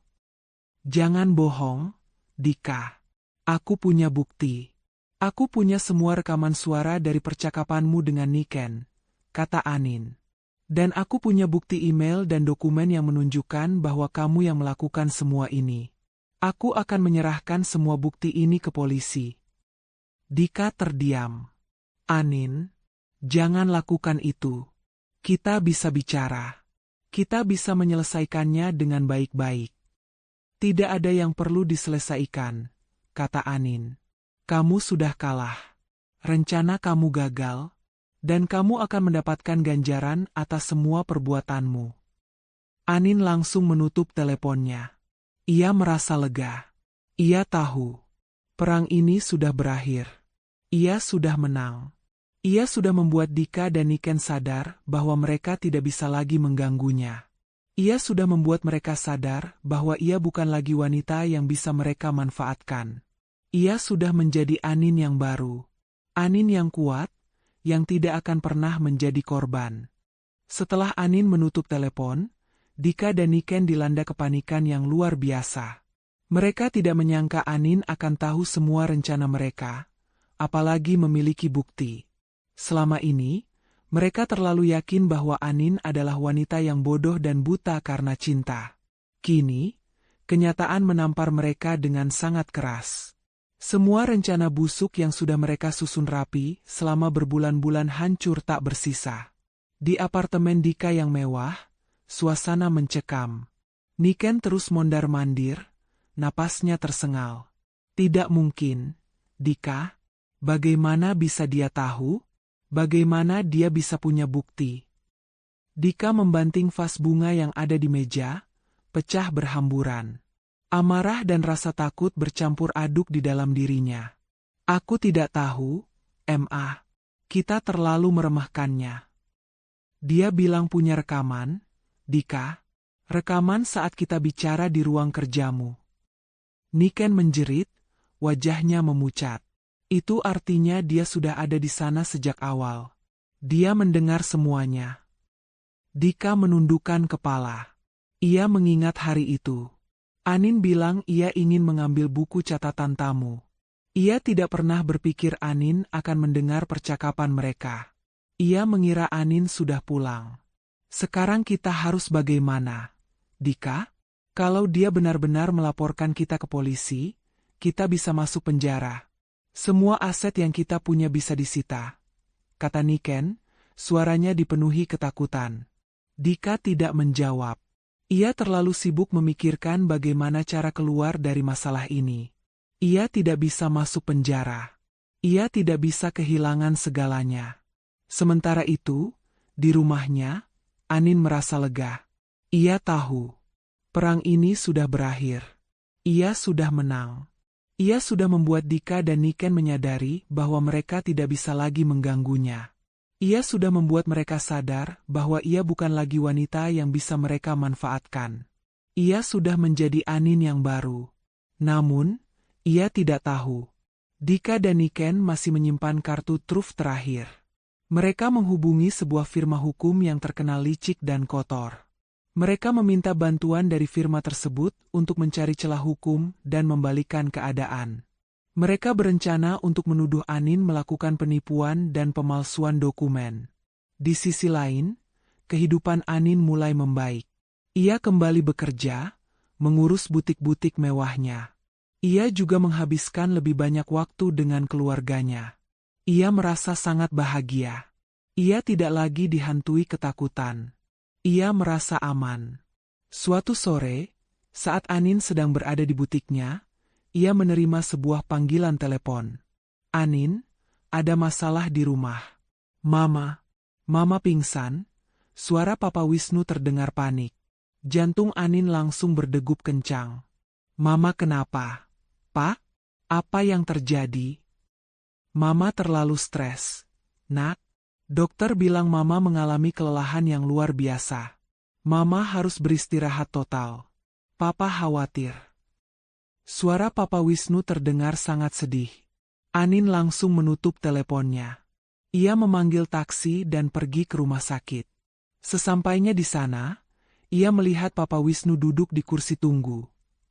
Jangan bohong, Dika. Aku punya bukti. Aku punya semua rekaman suara dari percakapanmu dengan Niken, kata Anin. Dan aku punya bukti email dan dokumen yang menunjukkan bahwa kamu yang melakukan semua ini. Aku akan menyerahkan semua bukti ini ke polisi. Dika terdiam. Anin, jangan lakukan itu. Kita bisa bicara. Kita bisa menyelesaikannya dengan baik-baik. Tidak ada yang perlu diselesaikan, kata Anin. Kamu sudah kalah. Rencana kamu gagal. Dan kamu akan mendapatkan ganjaran atas semua perbuatanmu. Anin langsung menutup teleponnya. Ia merasa lega. Ia tahu. Perang ini sudah berakhir. Ia sudah menang. Ia sudah membuat Dika dan Niken sadar bahwa mereka tidak bisa lagi mengganggunya. Ia sudah membuat mereka sadar bahwa ia bukan lagi wanita yang bisa mereka manfaatkan. Ia sudah menjadi Anin yang baru. Anin yang kuat, yang tidak akan pernah menjadi korban. Setelah Anin menutup telepon, Dika dan Niken dilanda kepanikan yang luar biasa. Mereka tidak menyangka Anin akan tahu semua rencana mereka, apalagi memiliki bukti. Selama ini, mereka terlalu yakin bahwa Anin adalah wanita yang bodoh dan buta karena cinta. Kini, kenyataan menampar mereka dengan sangat keras. Semua rencana busuk yang sudah mereka susun rapi selama berbulan-bulan hancur tak bersisa. Di apartemen Dika yang mewah, suasana mencekam. Niken terus mondar-mandir, napasnya tersengal. Tidak mungkin, Dika. Bagaimana bisa dia tahu? Bagaimana dia bisa punya bukti? Dika membanting vas bunga yang ada di meja, pecah berhamburan. Amarah dan rasa takut bercampur aduk di dalam dirinya. Aku tidak tahu, Ma. Kita terlalu meremehkannya. Dia bilang punya rekaman, Dika. Rekaman saat kita bicara di ruang kerjamu. Niken menjerit, wajahnya memucat. Itu artinya dia sudah ada di sana sejak awal. Dia mendengar semuanya. Dika menundukkan kepala. Ia mengingat hari itu. Anin bilang ia ingin mengambil buku catatan tamu. Ia tidak pernah berpikir Anin akan mendengar percakapan mereka. Ia mengira Anin sudah pulang. Sekarang kita harus bagaimana? Dika? Kalau dia benar-benar melaporkan kita ke polisi, kita bisa masuk penjara. Semua aset yang kita punya bisa disita, kata Niken, suaranya dipenuhi ketakutan. Dika tidak menjawab. Ia terlalu sibuk memikirkan bagaimana cara keluar dari masalah ini. Ia tidak bisa masuk penjara. Ia tidak bisa kehilangan segalanya. Sementara itu, di rumahnya, Anin merasa lega. Ia tahu, perang ini sudah berakhir. Ia sudah menang. Ia sudah membuat Dika dan Niken menyadari bahwa mereka tidak bisa lagi mengganggunya. Ia sudah membuat mereka sadar bahwa ia bukan lagi wanita yang bisa mereka manfaatkan. Ia sudah menjadi Anin yang baru. Namun, ia tidak tahu. Dika dan Niken masih menyimpan kartu truf terakhir. Mereka menghubungi sebuah firma hukum yang terkenal licik dan kotor. Mereka meminta bantuan dari firma tersebut untuk mencari celah hukum dan membalikkan keadaan. Mereka berencana untuk menuduh Anin melakukan penipuan dan pemalsuan dokumen. Di sisi lain, kehidupan Anin mulai membaik. Ia kembali bekerja, mengurus butik-butik mewahnya. Ia juga menghabiskan lebih banyak waktu dengan keluarganya. Ia merasa sangat bahagia. Ia tidak lagi dihantui ketakutan. Ia merasa aman. Suatu sore, saat Anin sedang berada di butiknya, ia menerima sebuah panggilan telepon. Anin, ada masalah di rumah. Mama pingsan. Suara Papa Wisnu terdengar panik. Jantung Anin langsung berdegup kencang. Mama kenapa? Pak, apa yang terjadi? Mama terlalu stres. Nak. Dokter bilang Mama mengalami kelelahan yang luar biasa. Mama harus beristirahat total. Papa khawatir. Suara Papa Wisnu terdengar sangat sedih. Anin langsung menutup teleponnya. Ia memanggil taksi dan pergi ke rumah sakit. Sesampainya di sana, ia melihat Papa Wisnu duduk di kursi tunggu.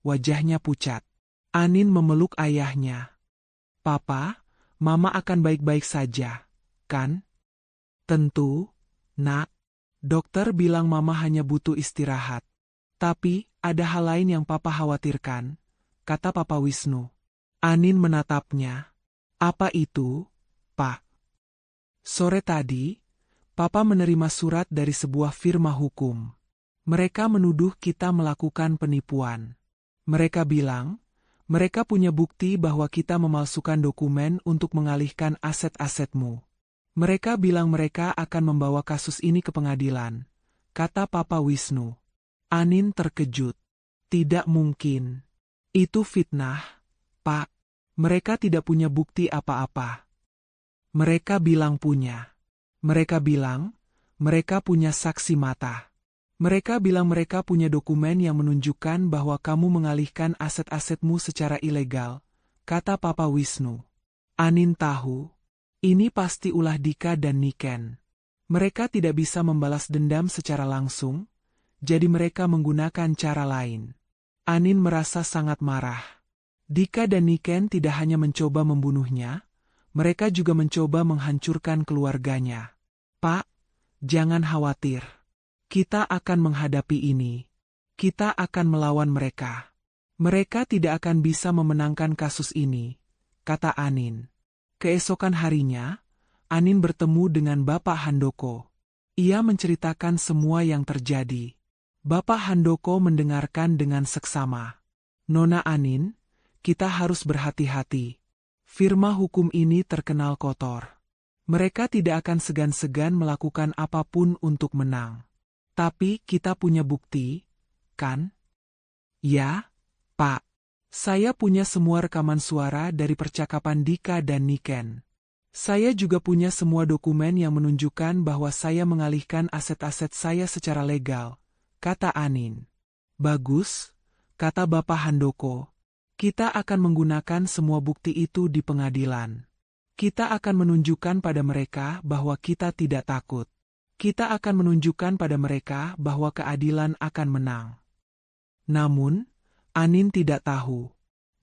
Wajahnya pucat. Anin memeluk ayahnya. Papa, Mama akan baik-baik saja, kan? Tentu, Nak. Dokter bilang Mama hanya butuh istirahat. Tapi, ada hal lain yang Papa khawatirkan, kata Papa Wisnu. Anin menatapnya. Apa itu, Pak? Sore tadi, Papa menerima surat dari sebuah firma hukum. Mereka menuduh kita melakukan penipuan. Mereka bilang, mereka punya bukti bahwa kita memalsukan dokumen untuk mengalihkan aset-asetmu. Mereka bilang mereka akan membawa kasus ini ke pengadilan, kata Papa Wisnu. Anin terkejut. Tidak mungkin. Itu fitnah, Pak. Mereka tidak punya bukti apa-apa. Mereka bilang punya. Mereka bilang, mereka punya saksi mata. Mereka bilang mereka punya dokumen yang menunjukkan bahwa kamu mengalihkan aset-asetmu secara ilegal, kata Papa Wisnu. Anin tahu. Ini pasti ulah Dika dan Niken. Mereka tidak bisa membalas dendam secara langsung, jadi mereka menggunakan cara lain. Anin merasa sangat marah. Dika dan Niken tidak hanya mencoba membunuhnya, mereka juga mencoba menghancurkan keluarganya. Pak, jangan khawatir. Kita akan menghadapi ini. Kita akan melawan mereka. Mereka tidak akan bisa memenangkan kasus ini, kata Anin. Keesokan harinya, Anin bertemu dengan Bapak Handoko. Ia menceritakan semua yang terjadi. Bapak Handoko mendengarkan dengan seksama. Nona Anin, kita harus berhati-hati. Firma hukum ini terkenal kotor. Mereka tidak akan segan-segan melakukan apapun untuk menang. Tapi kita punya bukti, kan? Ya, Pak. Saya punya semua rekaman suara dari percakapan Dika dan Niken. Saya juga punya semua dokumen yang menunjukkan bahwa saya mengalihkan aset-aset saya secara legal, kata Anin. Bagus, kata Bapak Handoko. Kita akan menggunakan semua bukti itu di pengadilan. Kita akan menunjukkan pada mereka bahwa kita tidak takut. Kita akan menunjukkan pada mereka bahwa keadilan akan menang. Namun, Anin tidak tahu.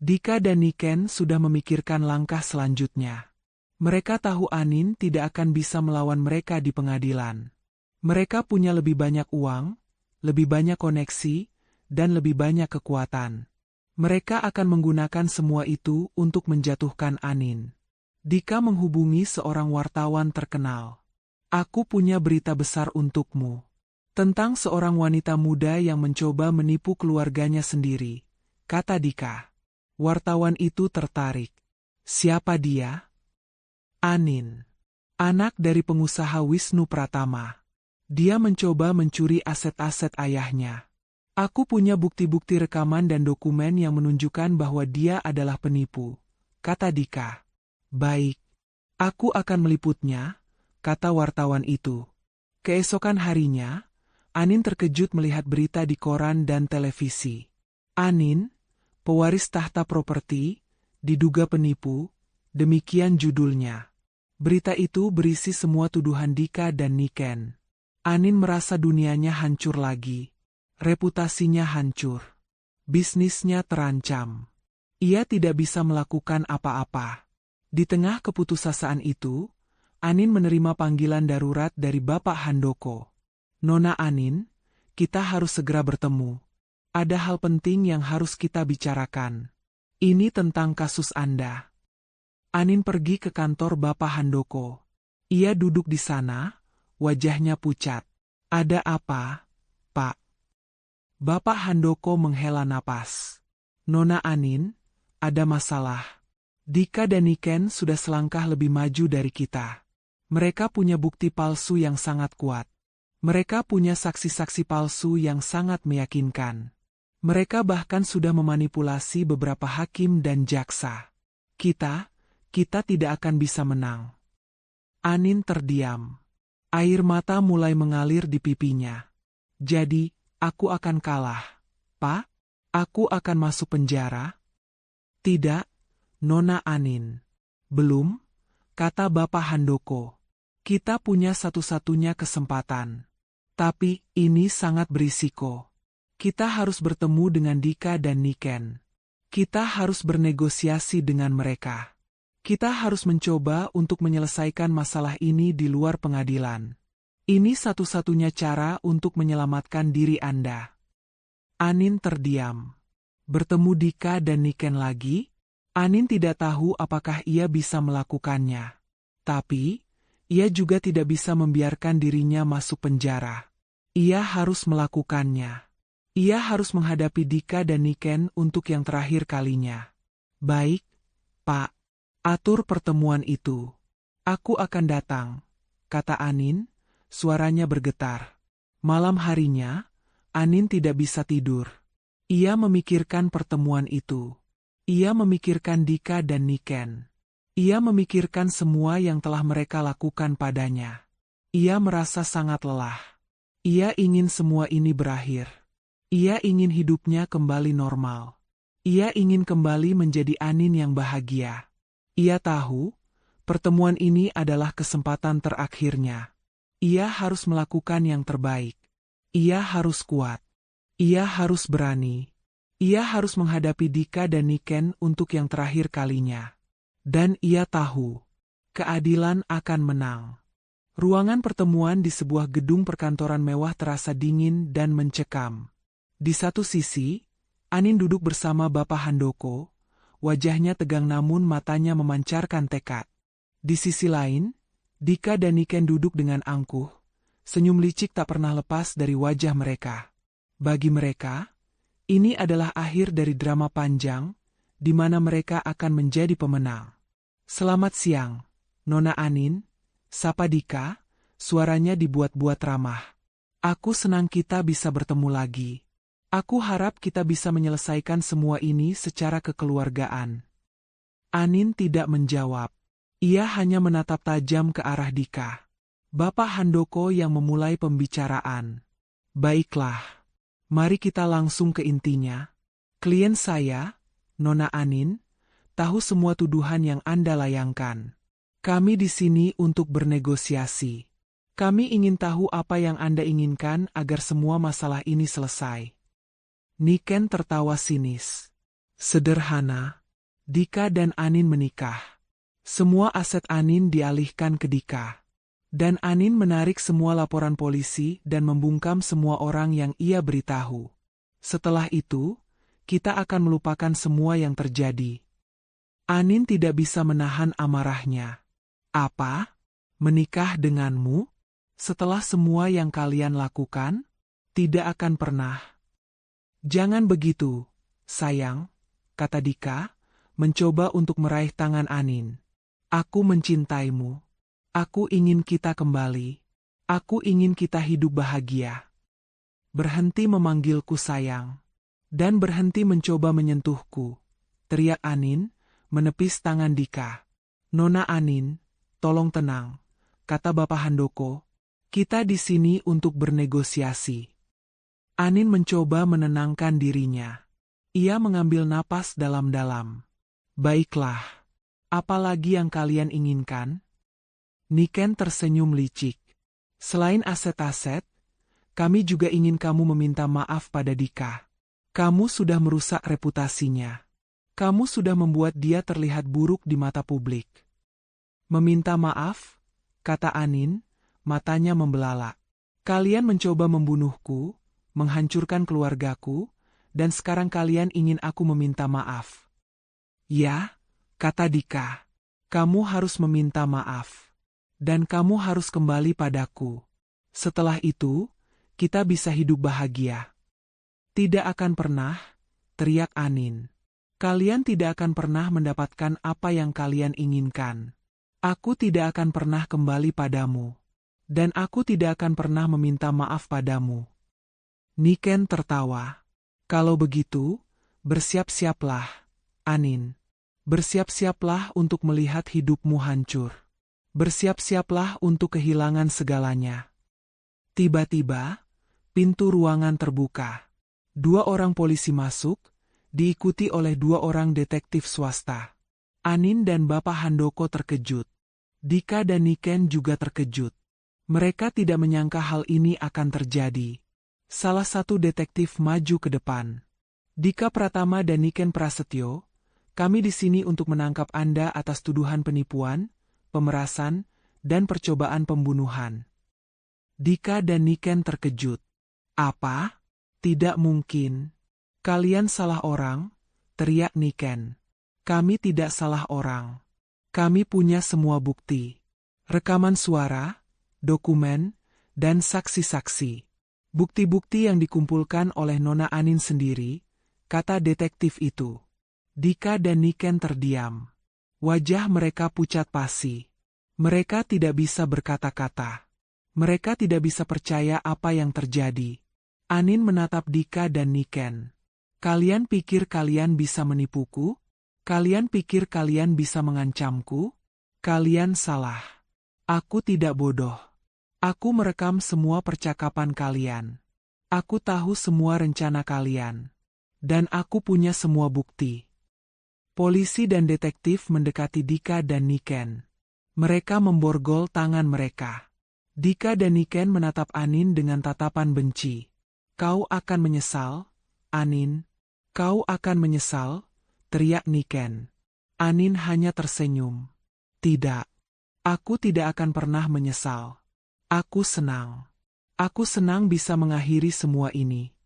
Dika dan Niken sudah memikirkan langkah selanjutnya. Mereka tahu Anin tidak akan bisa melawan mereka di pengadilan. Mereka punya lebih banyak uang, lebih banyak koneksi, dan lebih banyak kekuatan. Mereka akan menggunakan semua itu untuk menjatuhkan Anin. Dika menghubungi seorang wartawan terkenal. Aku punya berita besar untukmu. Tentang seorang wanita muda yang mencoba menipu keluarganya sendiri, kata Dika. Wartawan itu tertarik. Siapa dia? Anin. Anak dari pengusaha Wisnu Pratama. Dia mencoba mencuri aset-aset ayahnya. Aku punya bukti-bukti rekaman dan dokumen yang menunjukkan bahwa dia adalah penipu, kata Dika. Baik. Aku akan meliputnya, kata wartawan itu. Keesokan harinya, Anin terkejut melihat berita di koran dan televisi. Anin, pewaris tahta properti, diduga penipu, demikian judulnya. Berita itu berisi semua tuduhan Dika dan Niken. Anin merasa dunianya hancur lagi. Reputasinya hancur. Bisnisnya terancam. Ia tidak bisa melakukan apa-apa. Di tengah keputusasaan itu, Anin menerima panggilan darurat dari Bapak Handoko. Nona Anin, kita harus segera bertemu. Ada hal penting yang harus kita bicarakan. Ini tentang kasus Anda. Anin pergi ke kantor Bapak Handoko. Ia duduk di sana, wajahnya pucat. Ada apa, Pak? Bapak Handoko menghela napas. Nona Anin, ada masalah. Dika dan Niken sudah selangkah lebih maju dari kita. Mereka punya bukti palsu yang sangat kuat. Mereka punya saksi-saksi palsu yang sangat meyakinkan. Mereka bahkan sudah memanipulasi beberapa hakim dan jaksa. Kita tidak akan bisa menang. Anin terdiam. Air mata mulai mengalir di pipinya. Jadi, aku akan kalah, Pak? Aku akan masuk penjara? Tidak, Nona Anin. Belum, kata Bapak Handoko. Kita punya satu-satunya kesempatan. Tapi, ini sangat berisiko. Kita harus bertemu dengan Dika dan Niken. Kita harus bernegosiasi dengan mereka. Kita harus mencoba untuk menyelesaikan masalah ini di luar pengadilan. Ini satu-satunya cara untuk menyelamatkan diri Anda. Anin terdiam. Bertemu Dika dan Niken lagi? Anin tidak tahu apakah ia bisa melakukannya. Tapi, ia juga tidak bisa membiarkan dirinya masuk penjara. Ia harus melakukannya. Ia harus menghadapi Dika dan Niken untuk yang terakhir kalinya. Baik, Pak. Atur pertemuan itu. Aku akan datang, kata Anin. Suaranya bergetar. Malam harinya, Anin tidak bisa tidur. Ia memikirkan pertemuan itu. Ia memikirkan Dika dan Niken. Ia memikirkan semua yang telah mereka lakukan padanya. Ia merasa sangat lelah. Ia ingin semua ini berakhir. Ia ingin hidupnya kembali normal. Ia ingin kembali menjadi Anin yang bahagia. Ia tahu, pertemuan ini adalah kesempatan terakhirnya. Ia harus melakukan yang terbaik. Ia harus kuat. Ia harus berani. Ia harus menghadapi Dika dan Niken untuk yang terakhir kalinya. Dan ia tahu, keadilan akan menang. Ruangan pertemuan di sebuah gedung perkantoran mewah terasa dingin dan mencekam. Di satu sisi, Anin duduk bersama Bapak Handoko. Wajahnya tegang namun matanya memancarkan tekad. Di sisi lain, Dika dan Niken duduk dengan angkuh. Senyum licik tak pernah lepas dari wajah mereka. Bagi mereka, ini adalah akhir dari drama panjang, di mana mereka akan menjadi pemenang. Selamat siang, Nona Anin, sapa Dika, suaranya dibuat-buat ramah. Aku senang kita bisa bertemu lagi. Aku harap kita bisa menyelesaikan semua ini secara kekeluargaan. Anin tidak menjawab. Ia hanya menatap tajam ke arah Dika. Bapak Handoko yang memulai pembicaraan. Baiklah, mari kita langsung ke intinya. Klien saya, Nona Anin, tahu semua tuduhan yang Anda layangkan. Kami di sini untuk bernegosiasi. Kami ingin tahu apa yang Anda inginkan agar semua masalah ini selesai. Niken tertawa sinis. Sederhana. Dika dan Anin menikah. Semua aset Anin dialihkan ke Dika. Dan Anin menarik semua laporan polisi dan membungkam semua orang yang ia beritahu. Setelah itu, kita akan melupakan semua yang terjadi. Anin tidak bisa menahan amarahnya. Apa? Menikah denganmu? Setelah semua yang kalian lakukan? Tidak akan pernah. Jangan begitu, sayang, kata Dika, mencoba untuk meraih tangan Anin. Aku mencintaimu. Aku ingin kita kembali. Aku ingin kita hidup bahagia. Berhenti memanggilku sayang. Dan berhenti mencoba menyentuhku. Teriak Anin, menepis tangan Dika. Nona Anin, tolong tenang, kata Bapak Handoko. Kita di sini untuk bernegosiasi. Anin mencoba menenangkan dirinya. Ia mengambil napas dalam-dalam. Baiklah. Apalagi yang kalian inginkan? Niken tersenyum licik. Selain aset-aset, kami juga ingin kamu meminta maaf pada Dika. Kamu sudah merusak reputasinya. Kamu sudah membuat dia terlihat buruk di mata publik. Meminta maaf, kata Anin, matanya membelalak. Kalian mencoba membunuhku, menghancurkan keluargaku, dan sekarang kalian ingin aku meminta maaf. Ya, kata Dika, kamu harus meminta maaf. Dan kamu harus kembali padaku. Setelah itu, kita bisa hidup bahagia. Tidak akan pernah, teriak Anin. Kalian tidak akan pernah mendapatkan apa yang kalian inginkan. Aku tidak akan pernah kembali padamu. Dan aku tidak akan pernah meminta maaf padamu. Niken tertawa. Kalau begitu, bersiap-siaplah, Anin. Bersiap-siaplah untuk melihat hidupmu hancur. Bersiap-siaplah untuk kehilangan segalanya. Tiba-tiba, pintu ruangan terbuka. 2 orang polisi masuk, diikuti oleh 2 orang detektif swasta. Anin dan Bapak Handoko terkejut. Dika dan Niken juga terkejut. Mereka tidak menyangka hal ini akan terjadi. Salah satu detektif maju ke depan. Dika Pratama dan Niken Prasetyo, kami di sini untuk menangkap Anda atas tuduhan penipuan, pemerasan, dan percobaan pembunuhan. Dika dan Niken terkejut. Apa? Tidak mungkin. Kalian salah orang, teriak Niken. Kami tidak salah orang. Kami punya semua bukti. Rekaman suara, dokumen, dan saksi-saksi. Bukti-bukti yang dikumpulkan oleh Nona Anin sendiri, kata detektif itu. Dika dan Niken terdiam. Wajah mereka pucat pasi. Mereka tidak bisa berkata-kata. Mereka tidak bisa percaya apa yang terjadi. Anin menatap Dika dan Niken. Kalian pikir kalian bisa menipuku? Kalian pikir kalian bisa mengancamku? Kalian salah. Aku tidak bodoh. Aku merekam semua percakapan kalian. Aku tahu semua rencana kalian. Dan aku punya semua bukti. Polisi dan detektif mendekati Dika dan Niken. Mereka memborgol tangan mereka. Dika dan Niken menatap Anin dengan tatapan benci. Kau akan menyesal, Anin. Kau akan menyesal, teriak Niken. Anin hanya tersenyum. Tidak. Aku tidak akan pernah menyesal. Aku senang. Aku senang bisa mengakhiri semua ini.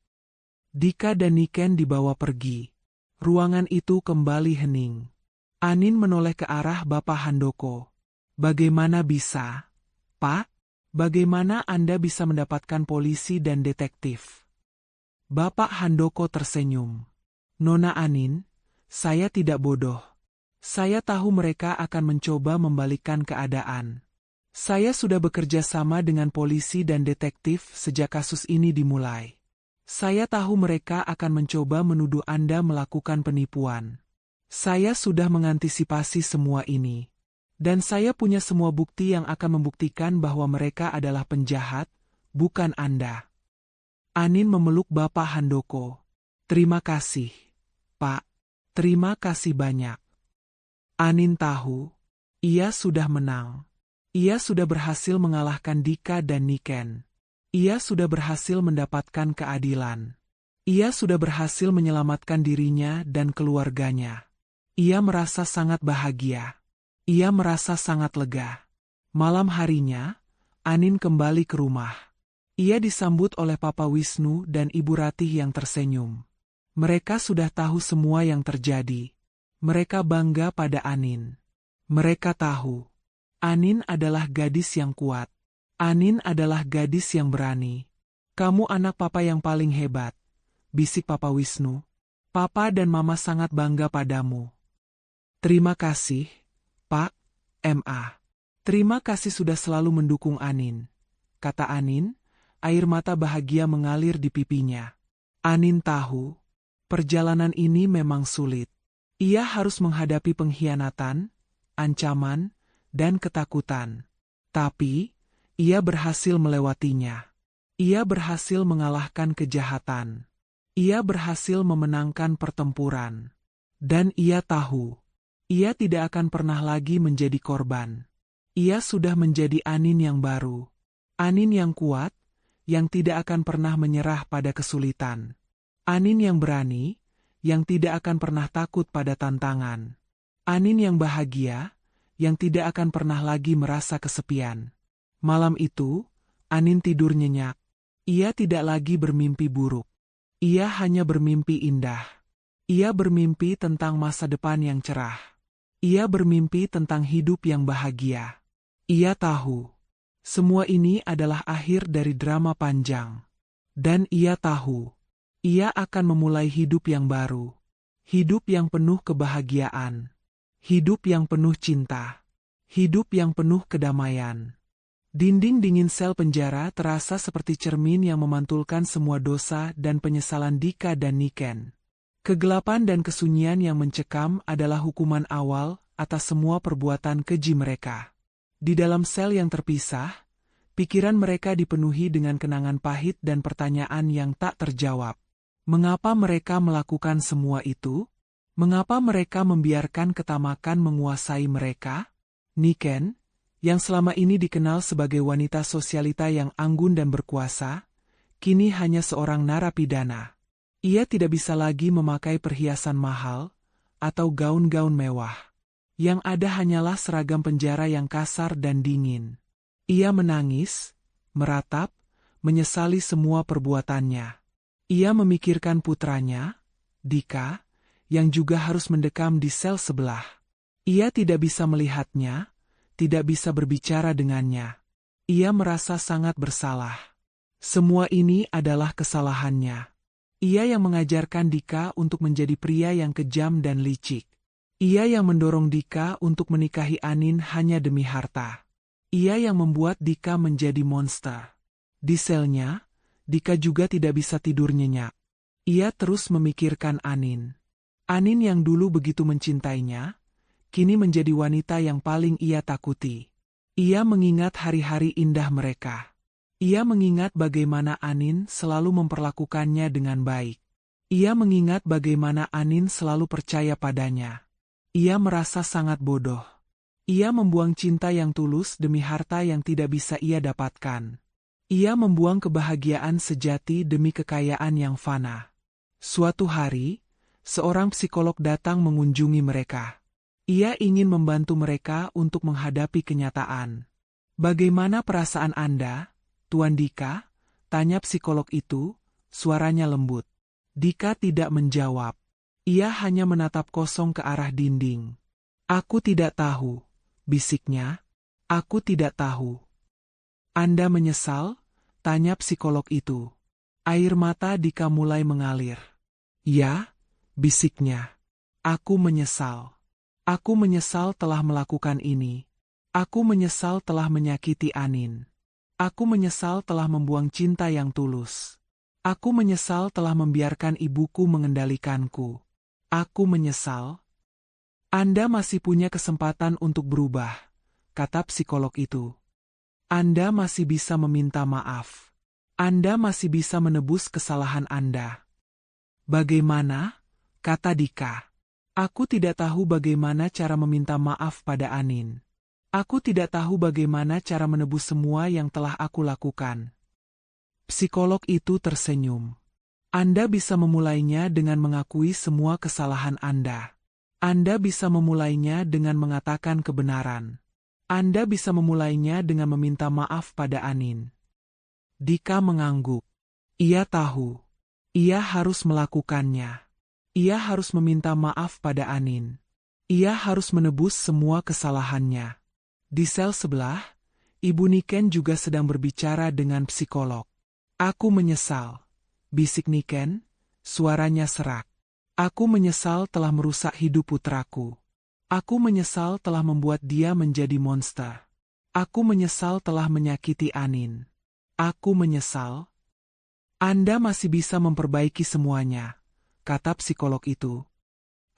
Dika dan Niken dibawa pergi. Ruangan itu kembali hening. Anin menoleh ke arah Bapak Handoko. Bagaimana bisa? Pak, bagaimana Anda bisa mendapatkan polisi dan detektif? Bapak Handoko tersenyum. Nona Anin, Saya tidak bodoh. Saya tahu mereka akan mencoba membalikkan keadaan. Saya sudah bekerja sama dengan polisi dan detektif sejak kasus ini dimulai. Saya tahu mereka akan mencoba menuduh Anda melakukan penipuan. Saya sudah mengantisipasi semua ini. Dan saya punya semua bukti yang akan membuktikan bahwa mereka adalah penjahat, bukan Anda. Anin memeluk Bapak Handoko. Terima kasih, Pak. Terima kasih banyak. Anin tahu, ia sudah menang. Ia sudah berhasil mengalahkan Dika dan Niken. Ia sudah berhasil mendapatkan keadilan. Ia sudah berhasil menyelamatkan dirinya dan keluarganya. Ia merasa sangat bahagia. Ia merasa sangat lega. Malam harinya, Anin kembali ke rumah. Ia disambut oleh Papa Wisnu dan Ibu Ratih yang tersenyum. Mereka sudah tahu semua yang terjadi. Mereka bangga pada Anin. Mereka tahu, Anin adalah gadis yang kuat. Anin adalah gadis yang berani. Kamu anak papa yang paling hebat, bisik Papa Wisnu. Papa dan Mama sangat bangga padamu. Terima kasih, Pak, Ma. Terima kasih sudah selalu mendukung Anin, kata Anin, air mata bahagia mengalir di pipinya. Anin tahu, perjalanan ini memang sulit. Ia harus menghadapi pengkhianatan, ancaman, dan ketakutan. Tapi, ia berhasil melewatinya. Ia berhasil mengalahkan kejahatan. Ia berhasil memenangkan pertempuran. Dan ia tahu, ia tidak akan pernah lagi menjadi korban. Ia sudah menjadi Anin yang baru. Anin yang kuat, yang tidak akan pernah menyerah pada kesulitan. Anin yang berani, yang tidak akan pernah takut pada tantangan. Anin yang bahagia, yang tidak akan pernah lagi merasa kesepian. Malam itu, Anin tidur nyenyak. Ia tidak lagi bermimpi buruk. Ia hanya bermimpi indah. Ia bermimpi tentang masa depan yang cerah. Ia bermimpi tentang hidup yang bahagia. Ia tahu, semua ini adalah akhir dari drama panjang. Dan ia tahu, ia akan memulai hidup yang baru. Hidup yang penuh kebahagiaan. Hidup yang penuh cinta. Hidup yang penuh kedamaian. Dinding dingin sel penjara terasa seperti cermin yang memantulkan semua dosa dan penyesalan Dika dan Niken. Kegelapan dan kesunyian yang mencekam adalah hukuman awal atas semua perbuatan keji mereka. Di dalam sel yang terpisah, pikiran mereka dipenuhi dengan kenangan pahit dan pertanyaan yang tak terjawab. Mengapa mereka melakukan semua itu? Mengapa mereka membiarkan ketamakan menguasai mereka? Niken, yang selama ini dikenal sebagai wanita sosialita yang anggun dan berkuasa, kini hanya seorang narapidana. Ia tidak bisa lagi memakai perhiasan mahal atau gaun-gaun mewah. Yang ada hanyalah seragam penjara yang kasar dan dingin. Ia menangis, meratap, menyesali semua perbuatannya. Ia memikirkan putranya, Dika, yang juga harus mendekam di sel sebelah. Ia tidak bisa melihatnya, tidak bisa berbicara dengannya. Ia merasa sangat bersalah. Semua ini adalah kesalahannya. Ia yang mengajarkan Dika untuk menjadi pria yang kejam dan licik. Ia yang mendorong Dika untuk menikahi Anin hanya demi harta. Ia yang membuat Dika menjadi monster. Di selnya, Dika juga tidak bisa tidur nyenyak. Ia terus memikirkan Anin. Anin yang dulu begitu mencintainya, kini menjadi wanita yang paling ia takuti. Ia mengingat hari-hari indah mereka. Ia mengingat bagaimana Anin selalu memperlakukannya dengan baik. Ia mengingat bagaimana Anin selalu percaya padanya. Ia merasa sangat bodoh. Ia membuang cinta yang tulus demi harta yang tidak bisa ia dapatkan. Ia membuang kebahagiaan sejati demi kekayaan yang fana. Suatu hari, seorang psikolog datang mengunjungi mereka. Ia ingin membantu mereka untuk menghadapi kenyataan. Bagaimana perasaan Anda, Tuan Dika? Tanya psikolog itu, suaranya lembut. Dika tidak menjawab. Ia hanya menatap kosong ke arah dinding. Aku tidak tahu, bisiknya. Aku tidak tahu. Anda menyesal? Tanya psikolog itu. Air mata Dika mulai mengalir. Ya, bisiknya. Aku menyesal. Aku menyesal telah melakukan ini. Aku menyesal telah menyakiti Anin. Aku menyesal telah membuang cinta yang tulus. Aku menyesal telah membiarkan ibuku mengendalikanku. Aku menyesal. Anda masih punya kesempatan untuk berubah, kata psikolog itu. Anda masih bisa meminta maaf. Anda masih bisa menebus kesalahan Anda. Bagaimana? Kata Dika. Aku tidak tahu bagaimana cara meminta maaf pada Anin. Aku tidak tahu bagaimana cara menebus semua yang telah aku lakukan. Psikolog itu tersenyum. Anda bisa memulainya dengan mengakui semua kesalahan Anda. Anda bisa memulainya dengan mengatakan kebenaran. Anda bisa memulainya dengan meminta maaf pada Anin. Dika mengangguk. Ia tahu. Ia harus melakukannya. Ia harus meminta maaf pada Anin. Ia harus menebus semua kesalahannya. Di sel sebelah, Ibu Niken juga sedang berbicara dengan psikolog. Aku menyesal, bisik Niken, suaranya serak. Aku menyesal telah merusak hidup putraku. Aku menyesal telah membuat dia menjadi monster. Aku menyesal telah menyakiti Anin. Aku menyesal. Anda masih bisa memperbaiki semuanya, kata psikolog itu.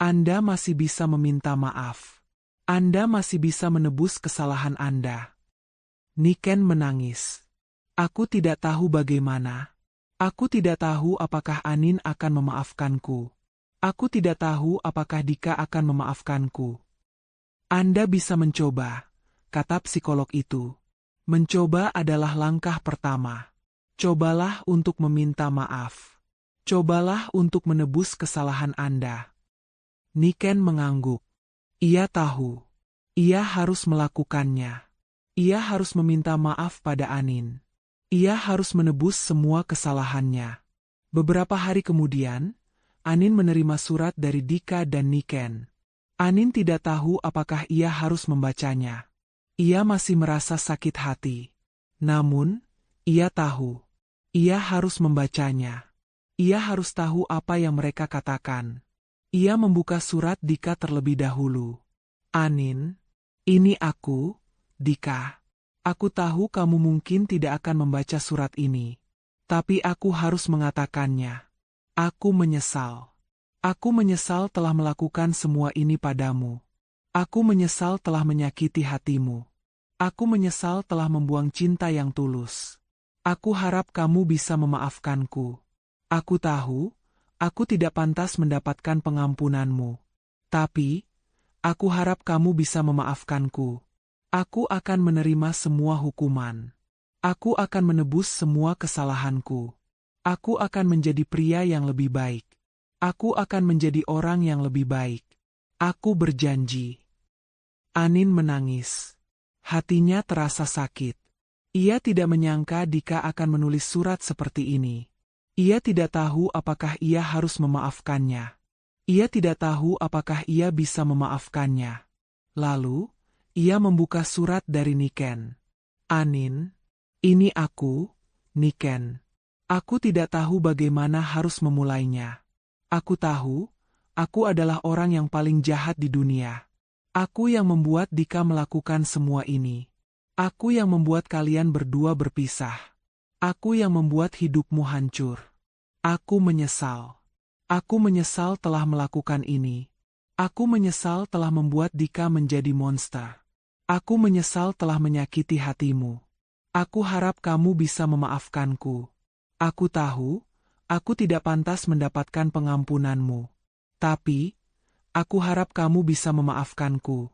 Anda masih bisa meminta maaf. Anda masih bisa menebus kesalahan Anda. Niken menangis. Aku tidak tahu bagaimana. Aku tidak tahu apakah Anin akan memaafkanku. Aku tidak tahu apakah Dika akan memaafkanku. Anda bisa mencoba, kata psikolog itu. Mencoba adalah langkah pertama. Cobalah untuk meminta maaf. Cobalah untuk menebus kesalahan Anda. Niken mengangguk. Ia tahu. Ia harus melakukannya. Ia harus meminta maaf pada Anin. Ia harus menebus semua kesalahannya. Beberapa hari kemudian, Anin menerima surat dari Dika dan Niken. Anin tidak tahu apakah ia harus membacanya. Ia masih merasa sakit hati. Namun, ia tahu. Ia harus membacanya. Ia harus tahu apa yang mereka katakan. Ia membuka surat Dika terlebih dahulu. Anin, ini aku, Dika. Aku tahu kamu mungkin tidak akan membaca surat ini. Tapi aku harus mengatakannya. Aku menyesal. Aku menyesal telah melakukan semua ini padamu. Aku menyesal telah menyakiti hatimu. Aku menyesal telah membuang cinta yang tulus. Aku harap kamu bisa memaafkanku. Aku tahu, aku tidak pantas mendapatkan pengampunanmu. Tapi, aku harap kamu bisa memaafkanku. Aku akan menerima semua hukuman. Aku akan menebus semua kesalahanku. Aku akan menjadi pria yang lebih baik. Aku akan menjadi orang yang lebih baik. Aku berjanji. Anin menangis. Hatinya terasa sakit. Ia tidak menyangka Dika akan menulis surat seperti ini. Ia tidak tahu apakah ia harus memaafkannya. Ia tidak tahu apakah ia bisa memaafkannya. Lalu, ia membuka surat dari Niken. Anin, ini aku, Niken. Aku tidak tahu bagaimana harus memulainya. Aku tahu, aku adalah orang yang paling jahat di dunia. Aku yang membuat Dika melakukan semua ini. Aku yang membuat kalian berdua berpisah. Aku yang membuat hidupmu hancur. Aku menyesal. Aku menyesal telah melakukan ini. Aku menyesal telah membuat Dika menjadi monster. Aku menyesal telah menyakiti hatimu. Aku harap kamu bisa memaafkanku. Aku tahu, aku tidak pantas mendapatkan pengampunanmu. Tapi, aku harap kamu bisa memaafkanku.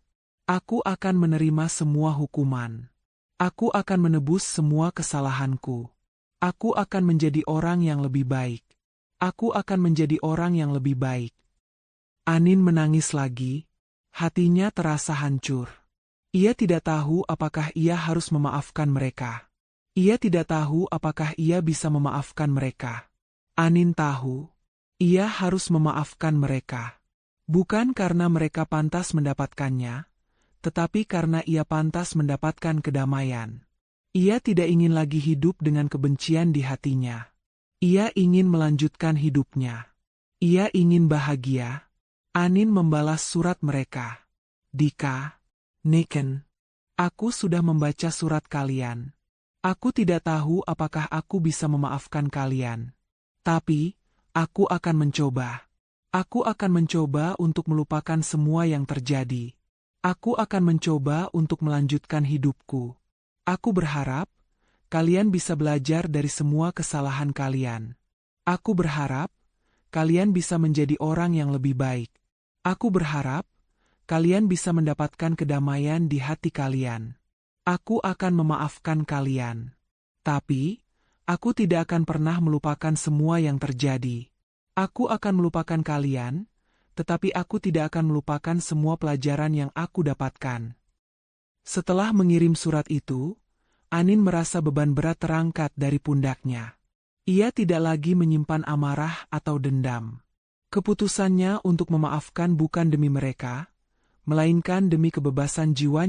Aku akan menerima semua hukuman. Aku akan menebus semua kesalahanku. Aku akan menjadi orang yang lebih baik. Aku akan menjadi orang yang lebih baik. Anin menangis lagi. Hatinya terasa hancur. Ia tidak tahu apakah ia harus memaafkan mereka. Ia tidak tahu apakah ia bisa memaafkan mereka. Anin tahu, ia harus memaafkan mereka. Bukan karena mereka pantas mendapatkannya, tetapi karena ia pantas mendapatkan kedamaian. Ia tidak ingin lagi hidup dengan kebencian di hatinya. Ia ingin melanjutkan hidupnya. Ia ingin bahagia. Anin membalas surat mereka. Dika, Neken, aku sudah membaca surat kalian. Aku tidak tahu apakah aku bisa memaafkan kalian. Tapi, aku akan mencoba. Aku akan mencoba untuk melupakan semua yang terjadi. Aku akan mencoba untuk melanjutkan hidupku. Aku berharap kalian bisa belajar dari semua kesalahan kalian. Aku berharap kalian bisa menjadi orang yang lebih baik. Aku berharap kalian bisa mendapatkan kedamaian di hati kalian. Aku akan memaafkan kalian. Tapi, aku tidak akan pernah melupakan semua yang terjadi. Aku akan melupakan kalian, tetapi aku tidak akan melupakan semua pelajaran yang aku dapatkan. Setelah mengirim surat itu, Anin merasa beban berat terangkat dari pundaknya. Ia tidak lagi menyimpan amarah atau dendam. Keputusannya untuk memaafkan bukan demi mereka, melainkan demi kebebasan jiwanya.